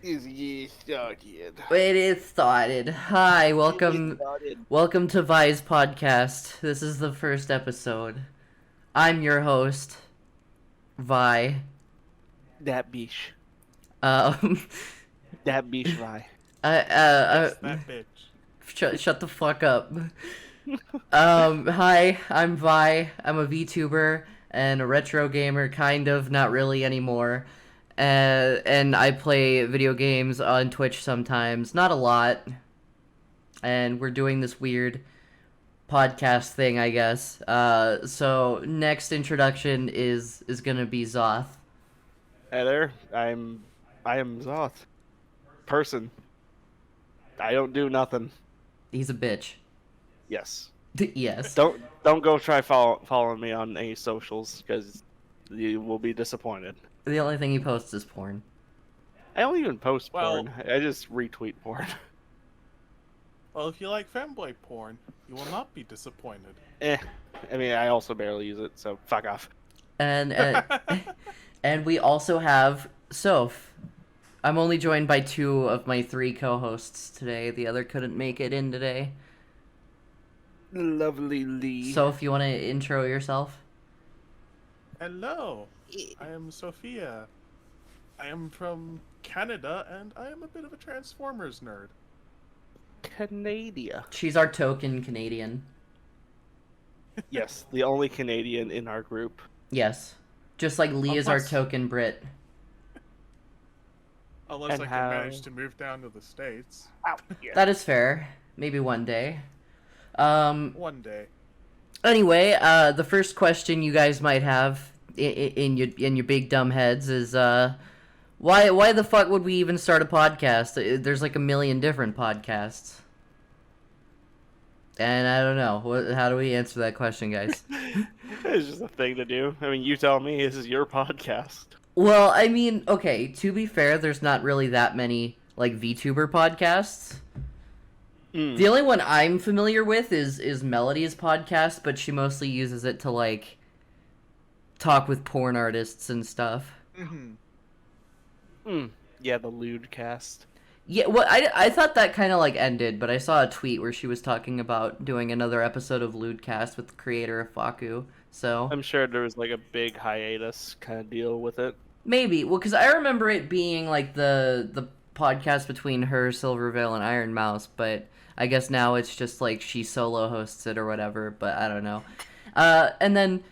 Is ye started? It is started. Hi, It welcome started. welcome to Vi's podcast. This is the first episode. I'm your host, Vi. That bish. Um That bish vai. uh, Yes, that bitch. shut the fuck up. Hi, I'm Vi. I'm a VTuber and a retro gamer, kind of, not really anymore. And I play video games on Twitch sometimes, not a lot. And we're doing this weird podcast thing, I guess. So next introduction is gonna be Zoth. Hey there. I am Zoth. Person. I don't do nothing. He's a bitch. Yes. Yes. Don't go try following me on any socials because you will be disappointed. The only thing he posts is porn. I don't even post Well- porn. I just retweet porn. Well, if you like fanboy porn, you will not be disappointed. I mean, I also barely use it, so fuck off. And and we also have Soph. I'm only joined by 2 of my 3 co-hosts today. The other couldn't make it in today. Lovely Lee. Soph, you want to intro yourself? Hello, I am Sophia. I am from Canada, and I am a bit of a Transformers nerd. Canada. She's our token Canadian. Yes, the only Canadian in our group. Yes. Just like Lee is our Unless- token Brit. Unless And I can how- manage to move down to the States Ow. Yeah. That is fair. Maybe one day. one day. Anyway, the first question you guys might have in your big dumb heads is why the fuck would we even start a podcast? There's like a million different podcasts. And I don't know. How do we answer that question, guys? It's just a thing to do. I mean, you tell me. This is your podcast. Well, I mean, okay, to be fair, there's not really that many like VTuber podcasts. The only one I'm familiar with is Melody's podcast, but she mostly uses it to like talk with porn artists and stuff. Yeah, the lewd cast. Yeah, well, I thought that kind of like ended, but I saw a tweet where she was talking about doing another episode of Lewdcast with the creator of Faku. So I'm sure there was like a big hiatus kind of deal with it. maybe, well, because I remember it being like the podcast between her, Silverveil, and Iron Mouse, but I guess now it's just like she solo hosts it or whatever. But I don't know. And then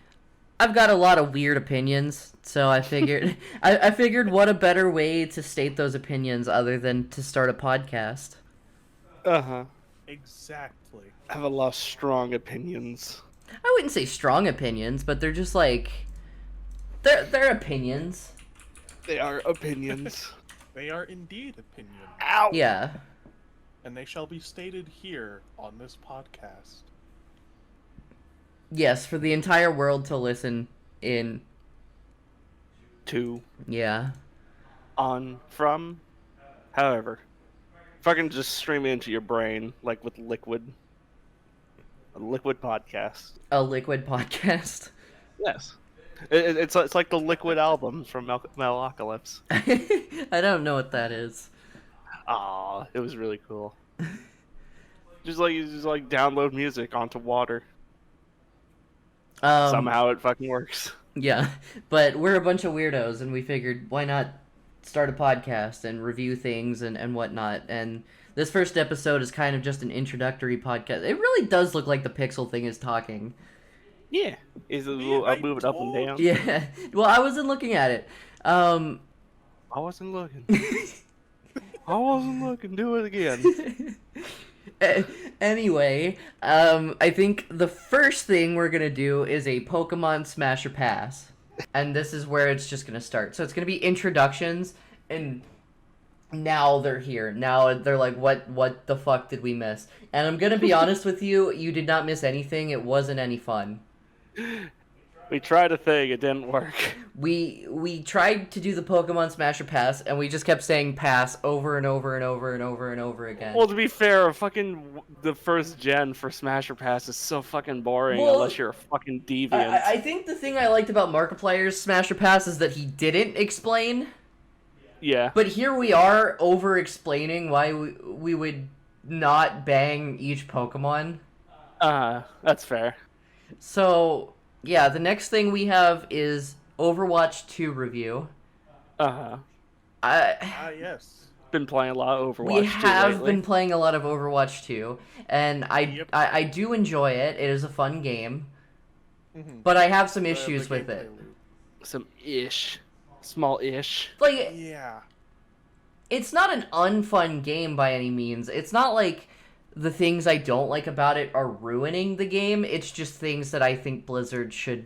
I've got a lot of weird opinions, so I figured I figured what a better way to state those opinions other than to start a podcast. Uh-huh. Exactly. I have a lot of strong opinions. I wouldn't say strong opinions, but they're just like they're opinions. They are opinions. They are indeed opinions, Ow! Yeah. and they shall be stated here on this podcast. Yes, for the entire world to listen in. To, Yeah. on, from, however. Fucking just stream it into your brain, like with Liquid. A Liquid podcast. A liquid podcast. Yes. It's like the Liquid album from Metalocalypse. I don't know what that is. Aw, it was really cool. Just like download music onto water. Somehow it fucking works. Yeah, but we're a bunch of weirdos, and we figured why not start a podcast and review things and whatnot. And this first episode is kind of just an introductory podcast. It really does look like the Pixel thing is talking. Yeah. I'll move it up and down. Yeah. Well, I wasn't looking at it. I wasn't looking. I wasn't looking. Do it again. Anyway, I think the first thing we're gonna do is a Pokemon Smash or Pass, and this is where it's just gonna start. So it's gonna be introductions, and now they're here. Now they're like, what the fuck did we miss? And I'm gonna be honest with you, you did not miss anything. It wasn't any fun. We tried a thing. It didn't work. We tried to do the Pokemon Smash or Pass, and we just kept saying pass over and over and over and over and over again. Well, to be fair, the first gen for Smash or Pass is so fucking boring Well, unless you're a fucking deviant. I think the thing I liked about Markiplier's Smash or Pass is that he didn't explain. Yeah. But here we are over-explaining why we would not bang each Pokemon. That's fair. So, yeah, the next thing we have is Overwatch 2 review. I Yes. Been playing a lot of Overwatch We 2 have lately. been playing a lot of Overwatch 2, and I do enjoy it. It is a fun game, but I have some issues with it. Some small ish. Like, Yeah. it's not an unfun game by any means. It's not like the things I don't like about it are ruining the game. It's just things that I think Blizzard should.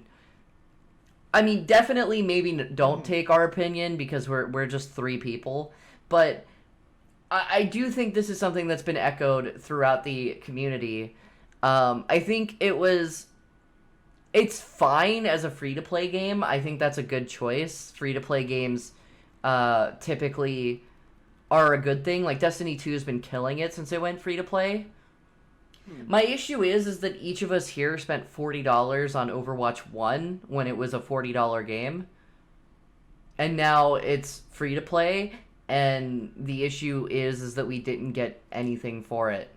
I mean, definitely, maybe don't take our opinion because we're just three people, but I do think this is something that's been echoed throughout the community. I think it's fine as a free-to-play game. I think that's a good choice. Free-to-play games typically are a good thing. Like, Destiny 2 has been killing it since it went free-to-play. My issue is that each of us here spent $40 on Overwatch 1 when it was a $40 game. And now it's free-to-play, and the issue is that we didn't get anything for it.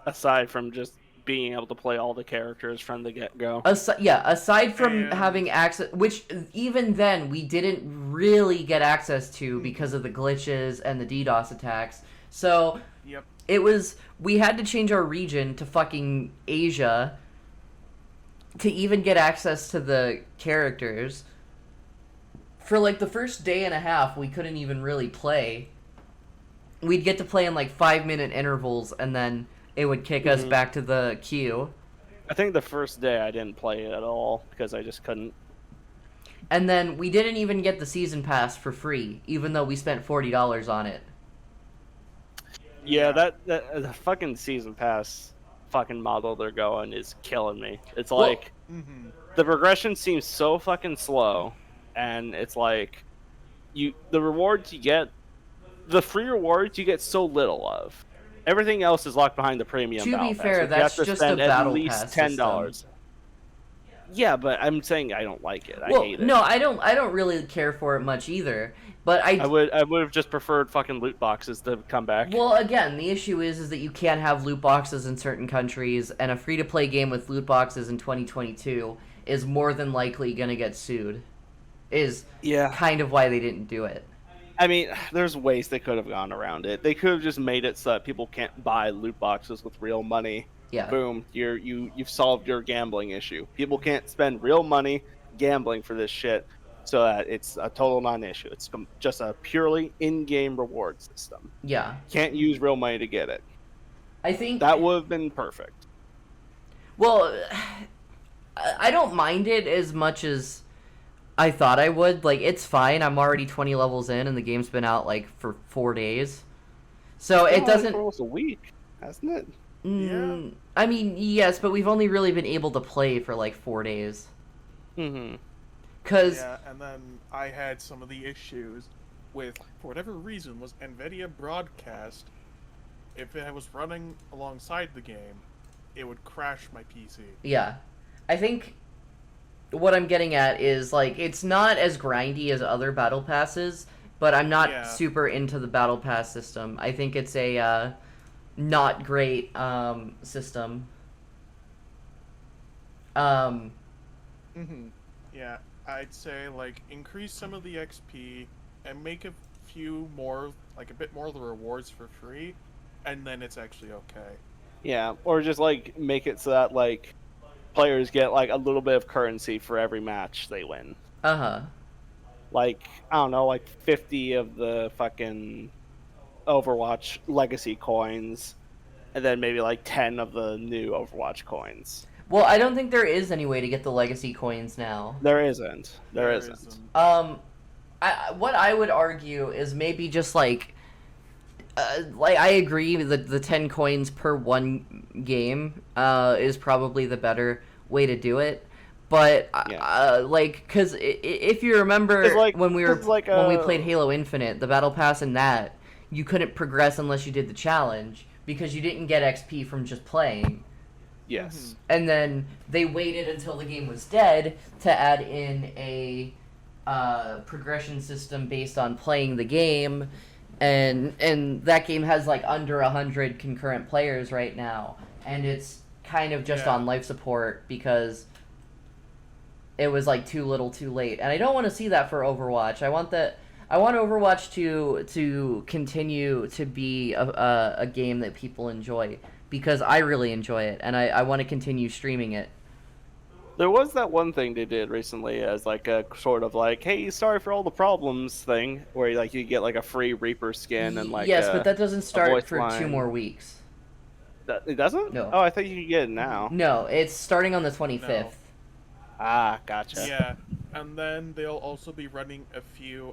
Aside from just being able to play all the characters from the get-go. Aside from having access, which even then we didn't really get access to because of the glitches and the DDoS attacks. So we had to change our region to fucking Asia to even get access to the characters. For like the first day and a half, we couldn't even really play. We'd get to play in like 5-minute intervals, and then it would kick us back to the queue. I think the first day I didn't play it at all because I just couldn't. And then we didn't even get the season pass for free, even though we spent $40 on it. Yeah, that the fucking season pass fucking model they're going is killing me. It's like the progression seems so fucking slow, and it's like the rewards you get, the free rewards you get so little of. Everything else is locked behind the premium. To battle be pass. fair, Like, that's you have to just a spend battle at least pass $10. system. Yeah, but I'm saying I don't like it. I hate it. No, I don't really care for it much either. But I would have just preferred fucking loot boxes to come back. Well, again, the issue is that you can't have loot boxes in certain countries, and a free-to-play game with loot boxes in 2022 is more than likely gonna get sued. Is kind of why they didn't do it. I mean, there's ways they could have gone around it. They could have just made it so that people can't buy loot boxes with real money. Yeah. Boom, you've solved your gambling issue. People can't spend real money gambling for this shit, so that it's a total non-issue. It's just a purely in-game reward system. Yeah. Can't use real money to get it. I think that would have been perfect. Well, I don't mind it as much as I thought I would. Like, it's fine. I'm already 20 levels in, and the game's been out, like, for 4 days. So it doesn't... For almost a week, hasn't it? Yeah. I mean, yes, but we've only really been able to play for, like, 4 days. Because... Yeah, and then I had some of the issues with, for whatever reason, was NVIDIA Broadcast. If it was running alongside the game, it would crash my PC. Yeah. I think... what I'm getting at is, like, it's not as grindy as other battle passes, but I'm not super into the battle pass system. I think it's a not great system. Yeah, I'd say, like, increase some of the XP and make a few more, like, a bit more of the rewards for free, and then it's actually okay. Yeah, or just, like, make it so that, like, players get like a little bit of currency for every match they win. Like, I don't know, like 50 of the fucking Overwatch legacy coins, and then maybe like 10 of the new Overwatch coins. Well, I don't think there is any way to get the legacy coins now. There isn't. There isn't. What I would argue is maybe just like I agree that the 10 coins per one game is probably the better way to do it. But like, because if you remember, when we played Halo Infinite, the battle pass in that, you couldn't progress unless you did the challenge because you didn't get XP from just playing. Yes. And then they waited until the game was dead to add in a progression system based on playing the game, and that game has like under 100 concurrent players right now, and it's kind of just on life support because it was like too little too late. And I don't want to see that for Overwatch. I want Overwatch to continue to be a game that people enjoy, because I really enjoy it, and I want to continue streaming it. There was that one thing they did recently as like a sort of like, hey, sorry for all the problems thing, where like you get like a free Reaper skin and like yes, but that doesn't start for line. 2 more weeks. It doesn't? No. Oh, I think you can get it now. No, it's starting on the 25th. No. Ah, gotcha. Yeah, and then they'll also be running a few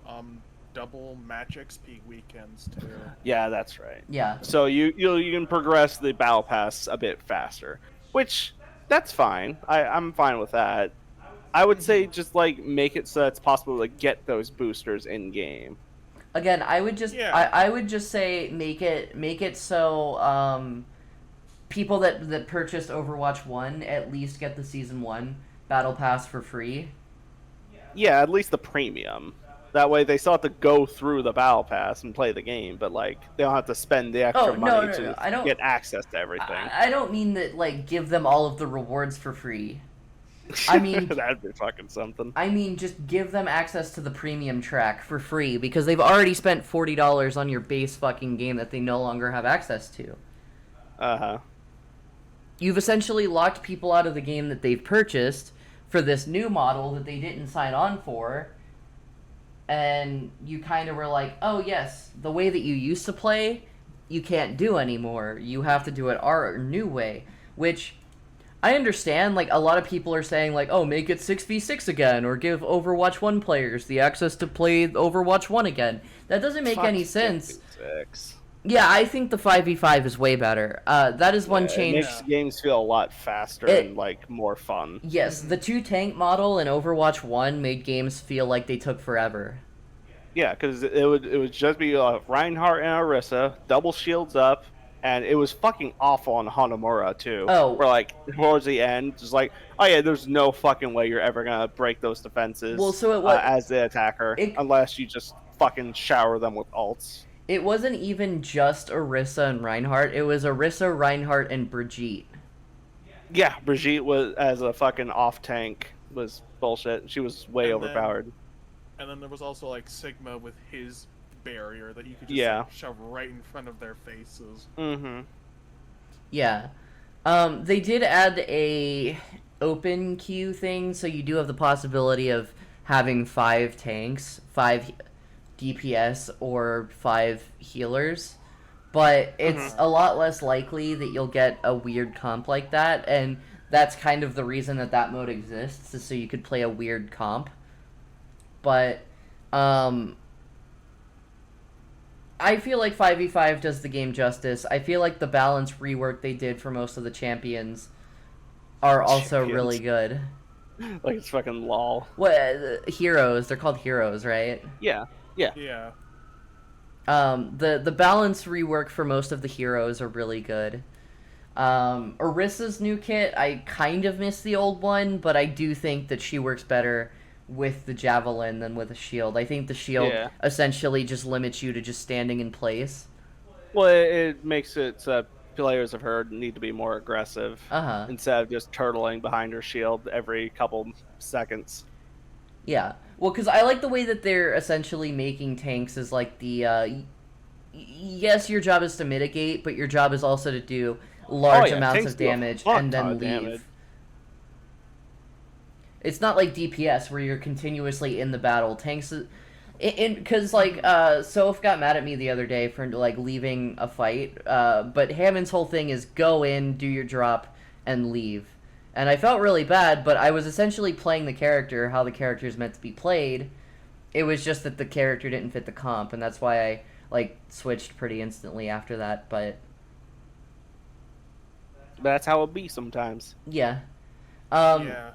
double match XP weekends too. Yeah, that's right. Yeah. So you can progress the battle pass a bit faster, which that's fine. I'm fine with that. I would say just like make it so that it's possible to get those boosters in game. Again, I would just I would just say make it so people that purchased Overwatch 1 at least get the Season 1 Battle Pass for free. Yeah, at least the premium. That way they still have to go through the battle pass and play the game, but like they don't have to spend the extra money to get access to everything. I don't mean that like give them all of the rewards for free. I mean that'd be fucking something. I mean just give them access to the premium track for free, because they've already spent $40 on your base fucking game that they no longer have access to. Uh-huh. You've essentially locked people out of the game that they've purchased for this new model that they didn't sign on for. And you kind of were like, oh yes, the way that you used to play, you can't do anymore. You have to do it our new way. Which, I understand, like, a lot of people are saying, like, oh, make it 6v6 again, or give Overwatch 1 players the access to play Overwatch 1 again. That doesn't make any sense. 6v6. Yeah, I think the 5v5 is way better. That is one change. It makes games feel a lot faster and, like, more fun. Yes, the 2-tank model in Overwatch 1 made games feel like they took forever. Yeah, because it would just be Reinhardt and Orisa, double shields up, and it was fucking awful on Hanamura, too. Oh. Where, like, towards the end, just like, oh yeah, there's no fucking way you're ever gonna break those defenses as the attacker, unless you just fucking shower them with ults. It wasn't even just Orisa and Reinhardt. It was Orisa, Reinhardt, and Brigitte. Yeah, Brigitte was as a fucking off tank was bullshit. She was way overpowered. And then there was also like Sigma with his barrier that you could just like, shove right in front of their faces. Mm-hmm. Yeah. They did add a open queue thing, so you do have the possibility of having 5 tanks, 5 DPS, or 5 healers, but it's a lot less likely that you'll get a weird comp like that, and that's kind of the reason that mode exists, is so you could play a weird comp. But I feel like 5v5 does the game justice. I feel like the balance rework they did for most of the champions are also really good. Like it's fucking LOL. What heroes? They're called heroes, right? Yeah. Yeah. Yeah. The balance rework for most of the heroes are really good. Orisa's new kit, I kind of miss the old one, but I do think that she works better with the javelin than with a shield. I think the shield essentially just limits you to just standing in place. Well, it makes it so players of her need to be more aggressive instead of just turtling behind her shield every couple seconds. Yeah. Well, because I like the way that they're essentially making tanks as like the, yes, your job is to mitigate, but your job is also to do large amounts of damage and then leave. It's not like DPS where you're continuously in the battle. Tanks, because like Soph got mad at me the other day for like leaving a fight, but Hammond's whole thing is go in, do your drop, and leave. And I felt really bad, but I was essentially playing the character how the character is meant to be played. It was just that the character didn't fit the comp, and that's why I like switched pretty instantly after that. But that's how it be sometimes. Yeah. Yeah.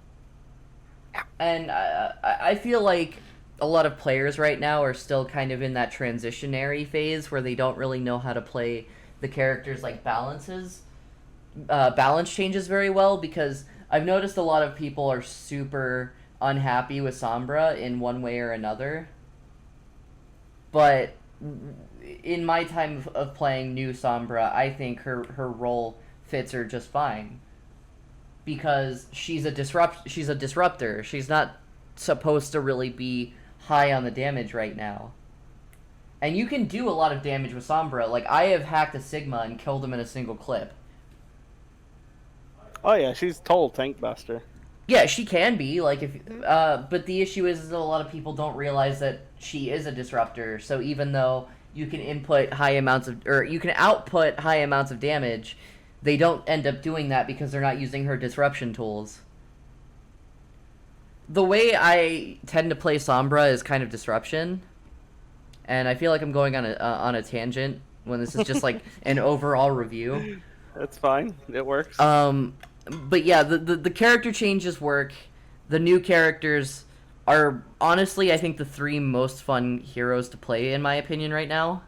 And I feel like a lot of players right now are still kind of in that transitionary phase where they don't really know how to play the characters like balance changes very well, because I've noticed a lot of people are super unhappy with Sombra in one way or another. But in my time of playing new Sombra, I think her role fits her just fine. Because she's a disruptor. She's not supposed to really be high on the damage right now. And you can do a lot of damage with Sombra. Like, I have hacked a Sigma and killed him in a single clip. Oh yeah, she's total tank buster. Yeah, she can be, like, if, but the issue is that a lot of people don't realize that she is a disruptor, so even though you can output high amounts of damage, they don't end up doing that because they're not using her disruption tools. The way I tend to play Sombra is kind of disruption, and I feel like I'm going on a tangent when this is just, like, an overall review. That's fine, it works. But yeah, the character changes work. The new characters are, honestly, I think the 3 most fun heroes to play, in my opinion, right now.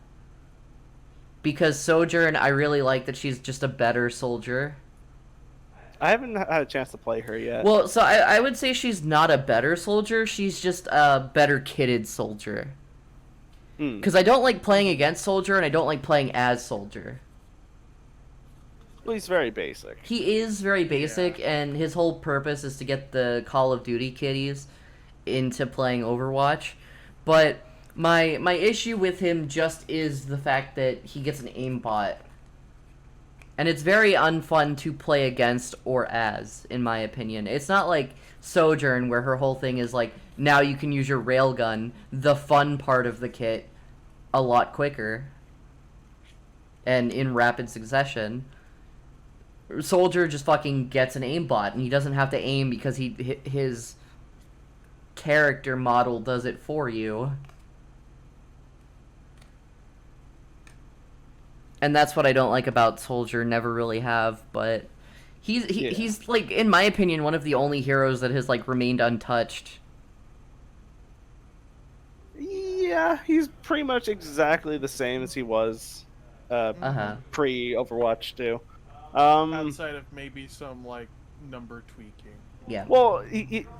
Because Sojourn, I really like that she's just a better soldier. I haven't had a chance to play her yet. Well, so I would say she's not a better soldier, she's just a better kitted soldier. Because I don't like playing against Soldier, and I don't like playing as Soldier. Well, he's very basic. He is very basic, and his whole purpose is to get the Call of Duty kiddies into playing Overwatch. But my issue with him just is the fact that he gets an aimbot. And it's very unfun to play against or as, in my opinion. It's not like Sojourn, where her whole thing is like, now you can use your railgun, the fun part of the kit, a lot quicker. And in rapid succession. Soldier just fucking gets an aimbot, and he doesn't have to aim because his character model does it for you. And that's what I don't like about Soldier, never really have, but he's like, in my opinion, one of the only heroes that has, like, remained untouched. Yeah, he's pretty much exactly the same as he was pre-Overwatch 2. Outside of maybe some, like, number tweaking. Yeah. Well,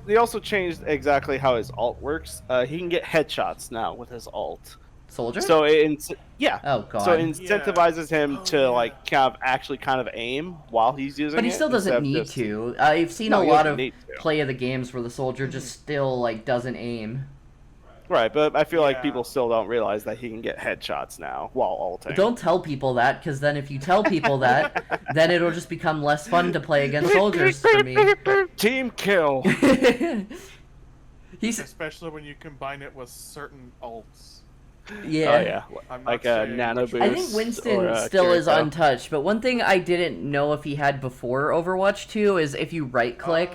they also changed exactly how his ult works. He can get headshots now with his ult. Soldier? So it Oh god. So it incentivizes him to like kind of aim while he's using it. But he still doesn't need to. I've seen a lot of play of the games where the soldier just still like doesn't aim. Right, but I feel like people still don't realize that he can get headshots now while ulting. Don't tell people that, because then if you tell people that, then it'll just become less fun to play against soldiers for me. Team kill. Especially when you combine it with certain ults. Yeah. Oh yeah, like a nano boost. I think Winston still is untouched, but one thing I didn't know if he had before Overwatch 2 is if you right-click,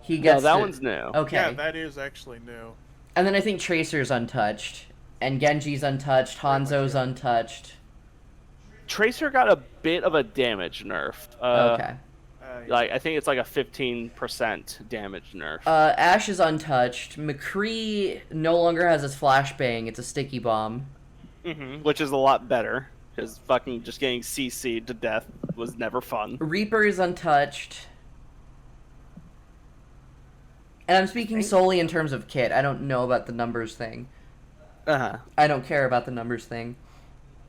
he gets. No, that one's new. Okay. Yeah, that is actually new. And then I think Tracer's untouched, and Genji's untouched, Hanzo's untouched. Tracer got a bit of a damage nerf. Okay. Like I think it's like a 15% damage nerf. Ashe is untouched. McCree no longer has his flashbang. It's a sticky bomb. Which is a lot better, because fucking just getting CC'd to death was never fun. Reaper is untouched. And I'm speaking solely in terms of kit. I don't know about the numbers thing. I don't care about the numbers thing.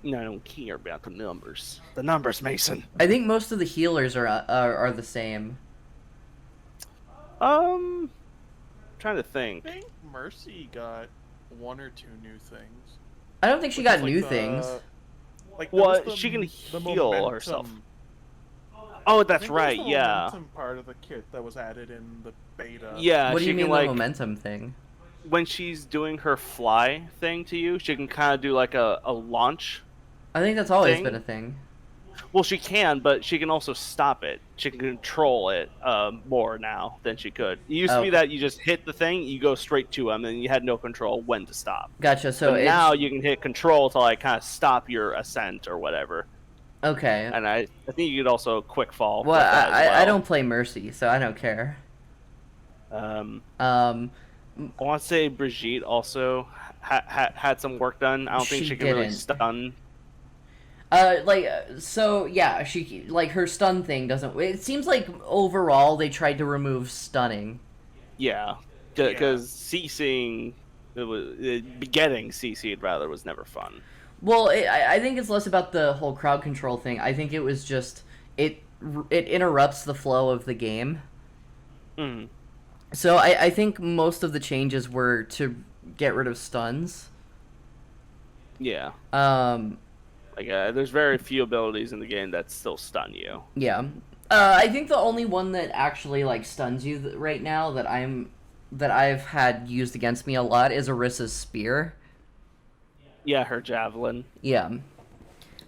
No, I don't care about the numbers. The numbers, Mason. I think most of the healers are the same. Trying to think. I think Mercy got 1 or 2 new things. I don't think she got new things. Like, what? She can heal herself. Oh, that's right. The momentum part of the kit that was added in the beta. Yeah. What do you mean like, the momentum thing? When she's doing her fly thing to you, she can kind of do like a launch. I think that's always been a thing. Well, she can, but she can also stop it. She can control it more now than she could. It used to be that you just hit the thing, you go straight to him, and you had no control when to stop. Gotcha. So now you can hit control to like kind of stop your ascent or whatever. Okay. And I think you could also quick fall. Well, I don't play Mercy, so I don't care. I want to say Brigitte also had some work done. I don't think she can really stun. She like her stun thing doesn't. It seems like overall they tried to remove stunning. Yeah, because CCing, getting CC'd rather was never fun. Well, I think it's less about the whole crowd control thing. I think it was just it interrupts the flow of the game. Mm. So I think most of the changes were to get rid of stuns. Yeah. Like there's very few abilities in the game that still stun you. Yeah. I think the only one that actually like stuns you right now that I've had used against me a lot is Orissa's spear. Yeah, her javelin. Yeah.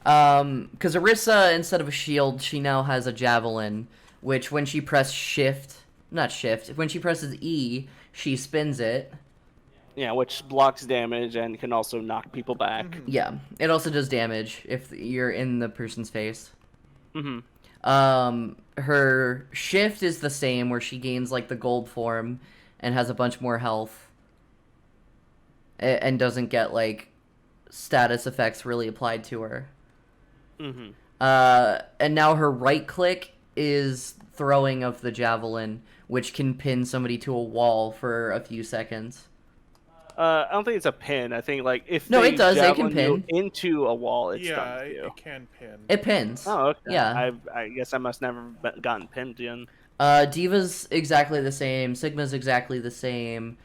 Because Orissa, instead of a shield, she now has a javelin, which when she presses when she presses E, she spins it. Yeah, which blocks damage and can also knock people back. Mm-hmm. Yeah, it also does damage if you're in the person's face. Mm-hmm. Her shift is the same, where she gains like the gold form and has a bunch more health, and doesn't get like status effects really applied to her. Mm-hmm. And now her right click is throwing of the javelin, which can pin somebody to a wall for a few seconds. I don't think it's a pin. I think like if no, they it does. They can javelin pin you into a wall. It Yeah, stuns you. it can pin. It pins. Oh, okay. Yeah. I guess I must never gotten pinned in. Diva's exactly the same. Sigma's exactly the same.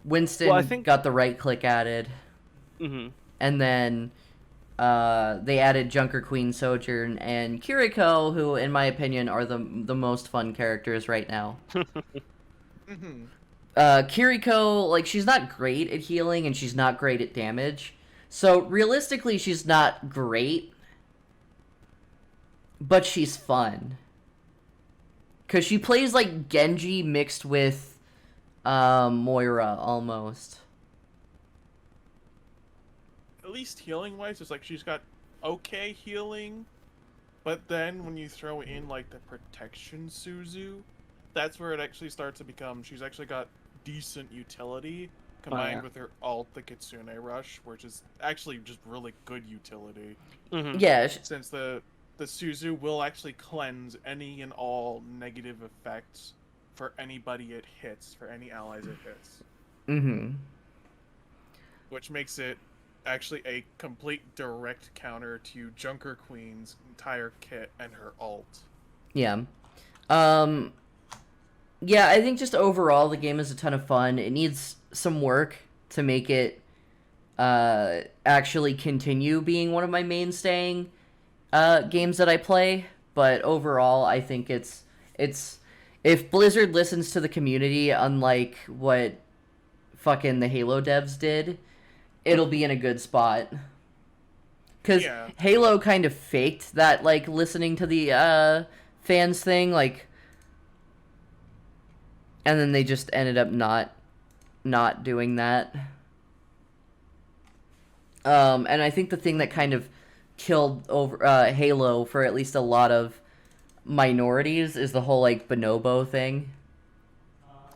Winston got the right click added. Mm-hmm. And then they added Junker Queen Sojourn and Kiriko, who, in my opinion, are the most fun characters right now. Mm-hmm. Kiriko, like, she's not great at healing and she's not great at damage. So, realistically, she's not great. But she's fun. Because she plays like Genji mixed with Moira, almost. At least healing-wise, it's like she's got okay healing, but then when you throw in like the protection Suzu, that's where it actually starts to become. She's actually got decent utility combined with her ult, the Kitsune Rush, which is actually just really good utility. Mm-hmm. Yeah. Since the Suzu will actually cleanse any and all negative effects for anybody it hits, for any allies it hits. Mm-hmm. Which makes it actually a complete direct counter to Junker Queen's entire kit and her ult. Yeah. Yeah, I think just overall the game is a ton of fun. It needs some work to make it actually continue being one of my mainstaying games that I play, but overall I think it's if Blizzard listens to the community, unlike what fucking the Halo devs did, it'll be in a good spot. Because Halo kind of faked that, like, listening to the fans thing, like, and then they just ended up not doing that. And I think the thing that kind of killed over Halo for at least a lot of minorities is the whole like bonobo thing.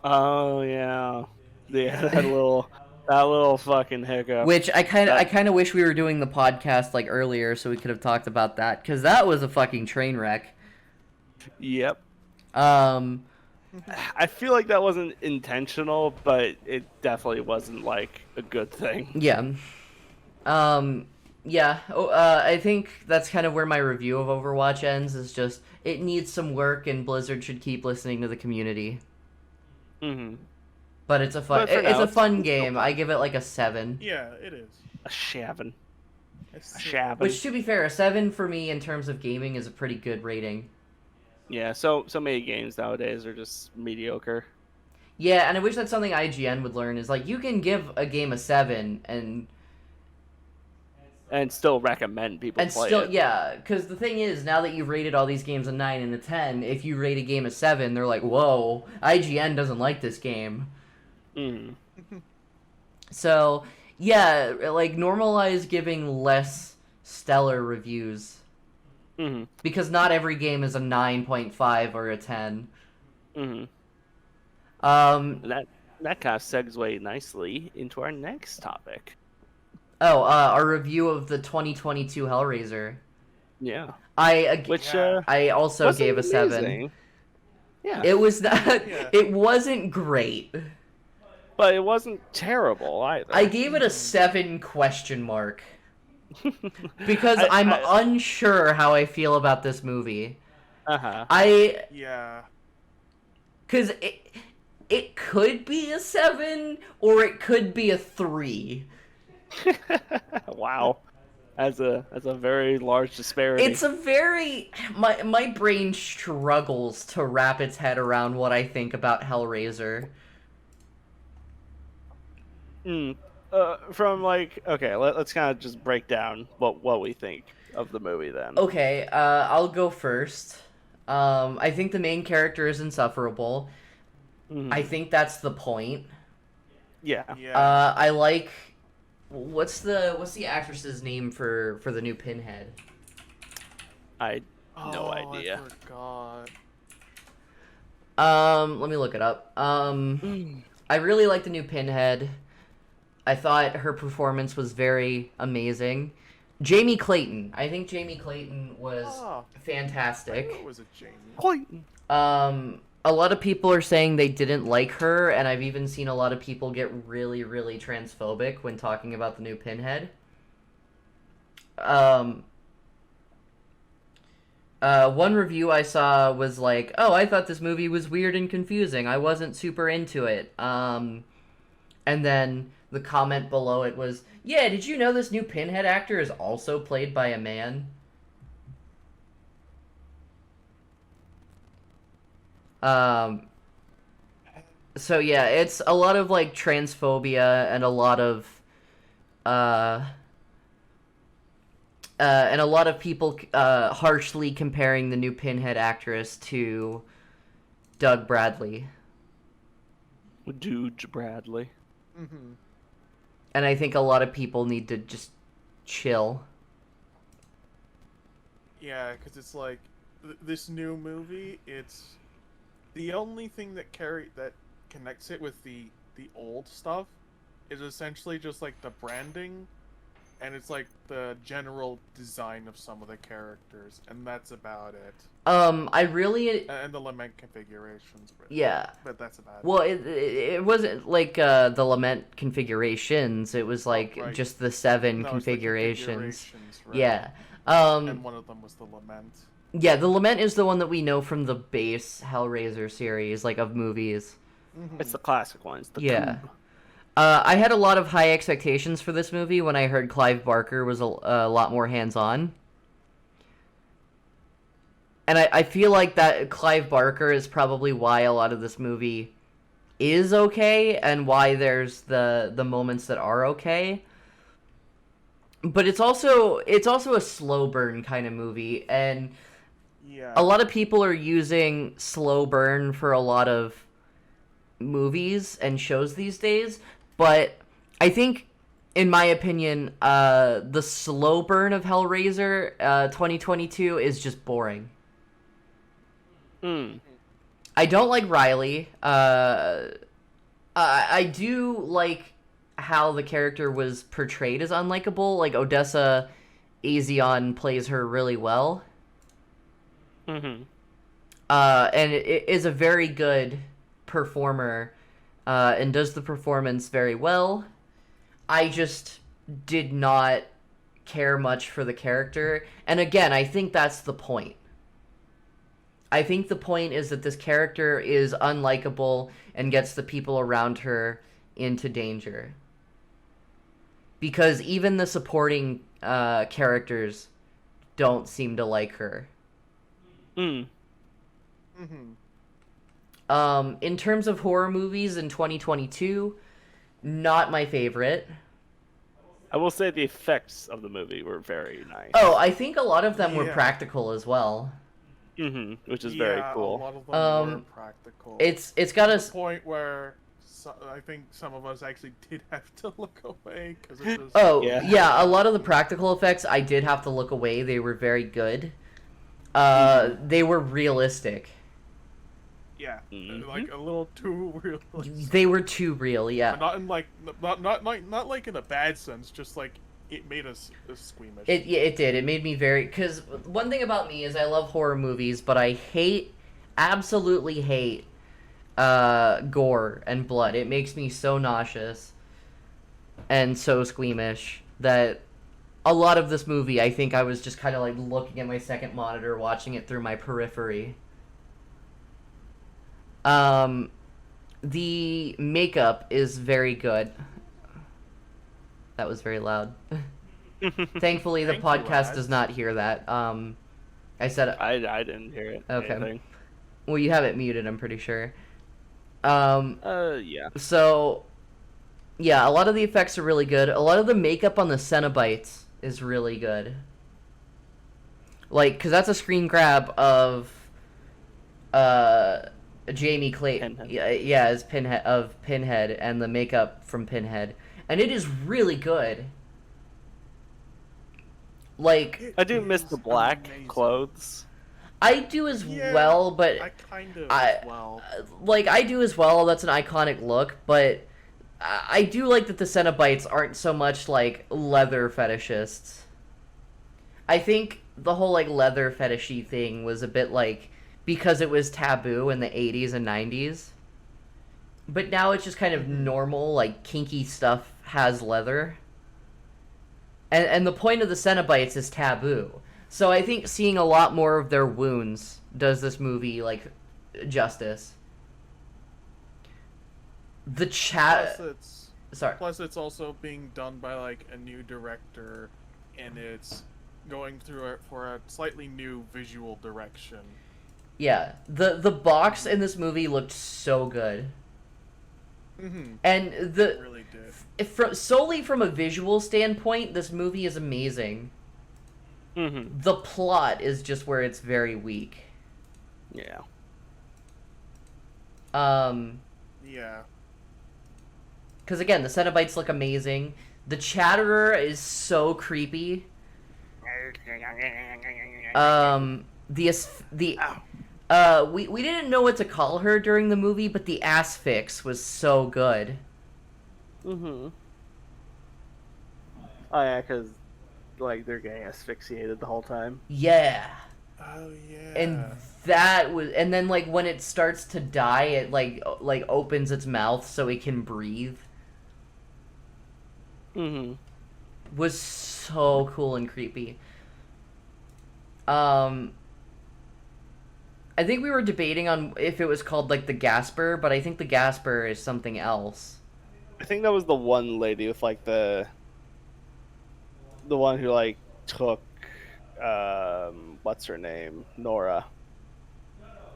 Oh yeah, that little fucking hiccup. Which I kind of wish we were doing the podcast like earlier so we could have talked about that, because that was a fucking train wreck. Yep. I feel like that wasn't intentional, but it definitely wasn't like a good thing. Yeah. Yeah, I think that's kind of where my review of Overwatch ends, is just, it needs some work and Blizzard should keep listening to the community. Mm-hmm. But it's a fun game. I give it like a 7. Yeah, it is. A shavin. Which, to be fair, a 7 for me in terms of gaming is a pretty good rating. Yeah, so many games nowadays are just mediocre. Yeah, and I wish that's something IGN would learn, is like, you can give a game a 7 and still recommend people play it. Yeah, because the thing is, now that you've rated all these games a 9 and a 10, if you rate a game a 7, they're like, whoa, IGN doesn't like this game. Mm. So, yeah, like, normalize giving less stellar reviews. Mm-hmm. Because not every game is a 9.5 or a 10. Mm-hmm. That kind of segues nicely into our next topic. Oh, our review of the 2022 Hellraiser. Yeah. I also gave a 7. Yeah. It was not. Yeah. It wasn't great. but it wasn't terrible either. I gave it a 7 ? Because I'm unsure how I feel about this movie. Yeah. Because it could be a 7 or it could be a 3. Wow. That's a very large disparity. It's a very... My brain struggles to wrap its head around what I think about Hellraiser. From like, okay, let's kind of just break down what we think of the movie then. Okay, I'll go first. I think the main character is insufferable. I think that's the point. Yeah. I like... What's the actress's name for the new Pinhead? No idea. I forgot. Let me look it up. I really like the new Pinhead. I thought her performance was very amazing. Jamie Clayton. I think Jamie Clayton was fantastic. I knew it was a Jamie. Clayton. A lot of people are saying they didn't like her, and I've even seen a lot of people get really, really transphobic when talking about the new Pinhead. One review I saw was like, oh, I thought this movie was weird and confusing. I wasn't super into it. And then the comment below it was, yeah, did you know this new Pinhead actor is also played by a man? So yeah, it's a lot of like transphobia and a lot of people harshly comparing the new Pinhead actress to Doug Bradley. Dude Bradley. Mm-hmm. And I think a lot of people need to just chill. Yeah, because it's like this new movie. It's the only thing that connects it with the old stuff is essentially just like the branding, and it's like the general design of some of the characters, and that's about it. I really and the lament configurations. Yeah. But that's about it. Well, it wasn't like the lament configurations. It was like just the 7 configurations. Right. Yeah. And one of them was the lament. Yeah, the lament is the one that we know from the base Hellraiser series, like of movies. Mm-hmm. It's the classic ones. Yeah. I had a lot of high expectations for this movie when I heard Clive Barker was a lot more hands-on. And I feel like that Clive Barker is probably why a lot of this movie is okay, and why there's the moments that are okay. But it's also a slow burn kind of movie, and a lot of people are using slow burn for a lot of movies and shows these days, but I think, in my opinion, the slow burn of Hellraiser 2022 is just boring. I don't like Riley. I do like how the character was portrayed as unlikable. Like, Odessa Azion plays her really well. And it is a very good performer, and does the performance very well. I just did not care much for the character. And again, I think that's the point. I think the point is that this character is unlikable and gets the people around her into danger. Because even the supporting characters don't seem to like her. In terms of horror movies in 2022, not my favorite. I will say the effects of the movie were very nice. Oh, I think a lot of them were practical as well. Which is very cool. A lot of them were practical. It's got a point where I think some of us actually did have to look away because it was. A lot of the practical effects I did have to look away. They were very good. They were realistic. Yeah, like a little too realistic. They were too real, yeah. But not in like not like in a bad sense. Just like it made us squeamish. It did. It made me very... Because one thing about me is I love horror movies, but I absolutely hate gore and blood. It makes me so nauseous and so squeamish that a lot of this movie, I think I was just kind of like looking at my second monitor, watching it through my periphery. The makeup is very good. That was very loud. Thankfully, the podcast does not hear that. I said I didn't hear it. Okay. Anything. Well, you have it muted, I'm pretty sure. Yeah. So, yeah, a lot of the effects are really good. A lot of the makeup on the Cenobites is really good. Like, because that's a screen grab of, Jamie Clayton. Pinhead. Yeah, as Pinhead, and the makeup from Pinhead. And it is really good. Like, I do miss the black clothes. I do as well, but I kind of as well. Like, I do as well. That's an iconic look, but I do like that the Cenobites aren't so much like leather fetishists. I think the whole like leather fetishy thing was a bit like because it was taboo in the 80s and 90s. But now it's just kind of normal, like kinky stuff has leather. And the point of the Cenobites is taboo. So I think seeing a lot more of their wounds does this movie, like, justice. The chat... Plus it's also being done by, like, a new director, and it's going through it for a slightly new visual direction. Yeah. The box in this movie looked so good. Mm-hmm. And the... It really did. Solely from a visual standpoint, this movie is amazing. Mm-hmm. The plot is just where it's very weak. Yeah. Yeah. Because again, the Cenobites look amazing. The Chatterer is so creepy. We didn't know what to call her during the movie, but the asphyx was so good. Mm-hmm. Oh yeah, because like they're getting asphyxiated the whole time. Yeah. Oh yeah. And that was, and then like when it starts to die, it like opens its mouth so it can breathe. Mm-hmm. Was so cool and creepy. I think we were debating on if it was called like the Gasper, but I think the Gasper is something else. I think that was the one lady with like the one who like took what's her name? Nora.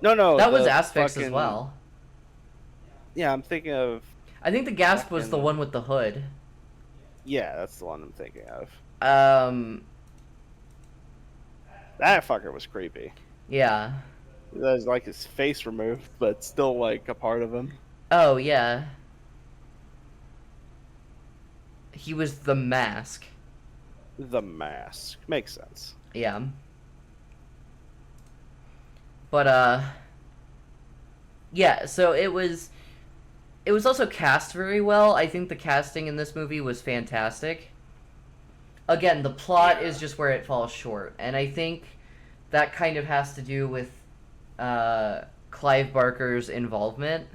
No. That was Asphyx as well. Yeah, I'm thinking of. I think the Gasp was the one with the hood. Yeah, that's the one I'm thinking of. That fucker was creepy. Yeah. There's like his face removed, but still like a part of him. Oh yeah. He was the Mask. The Mask. Makes sense. Yeah. But yeah, so it was also cast very well. I think the casting in this movie was fantastic. Again, the plot is just where it falls short, and I think that kind of has to do with Clive Barker's involvement.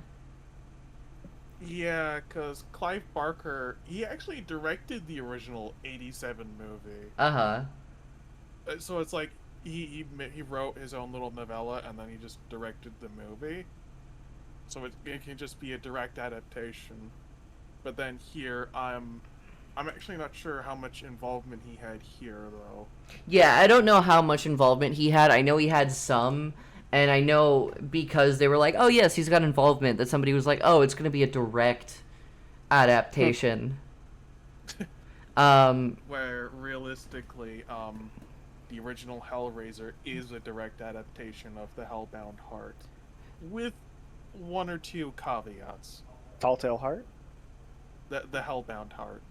Yeah, because Clive Barker, he actually directed the original 87 movie. Uh-huh. So it's like, he wrote his own little novella, and then he just directed the movie. So it can just be a direct adaptation. But then here, I'm actually not sure how much involvement he had here, though. Yeah, I don't know how much involvement he had. I know he had some, and I know because they were like, oh yes, he's got involvement, that somebody was like, oh, it's going to be a direct adaptation. Where, realistically, the original Hellraiser is a direct adaptation of the Hellbound Heart. With one or two caveats. Tall Tale Heart? The Hellbound Heart.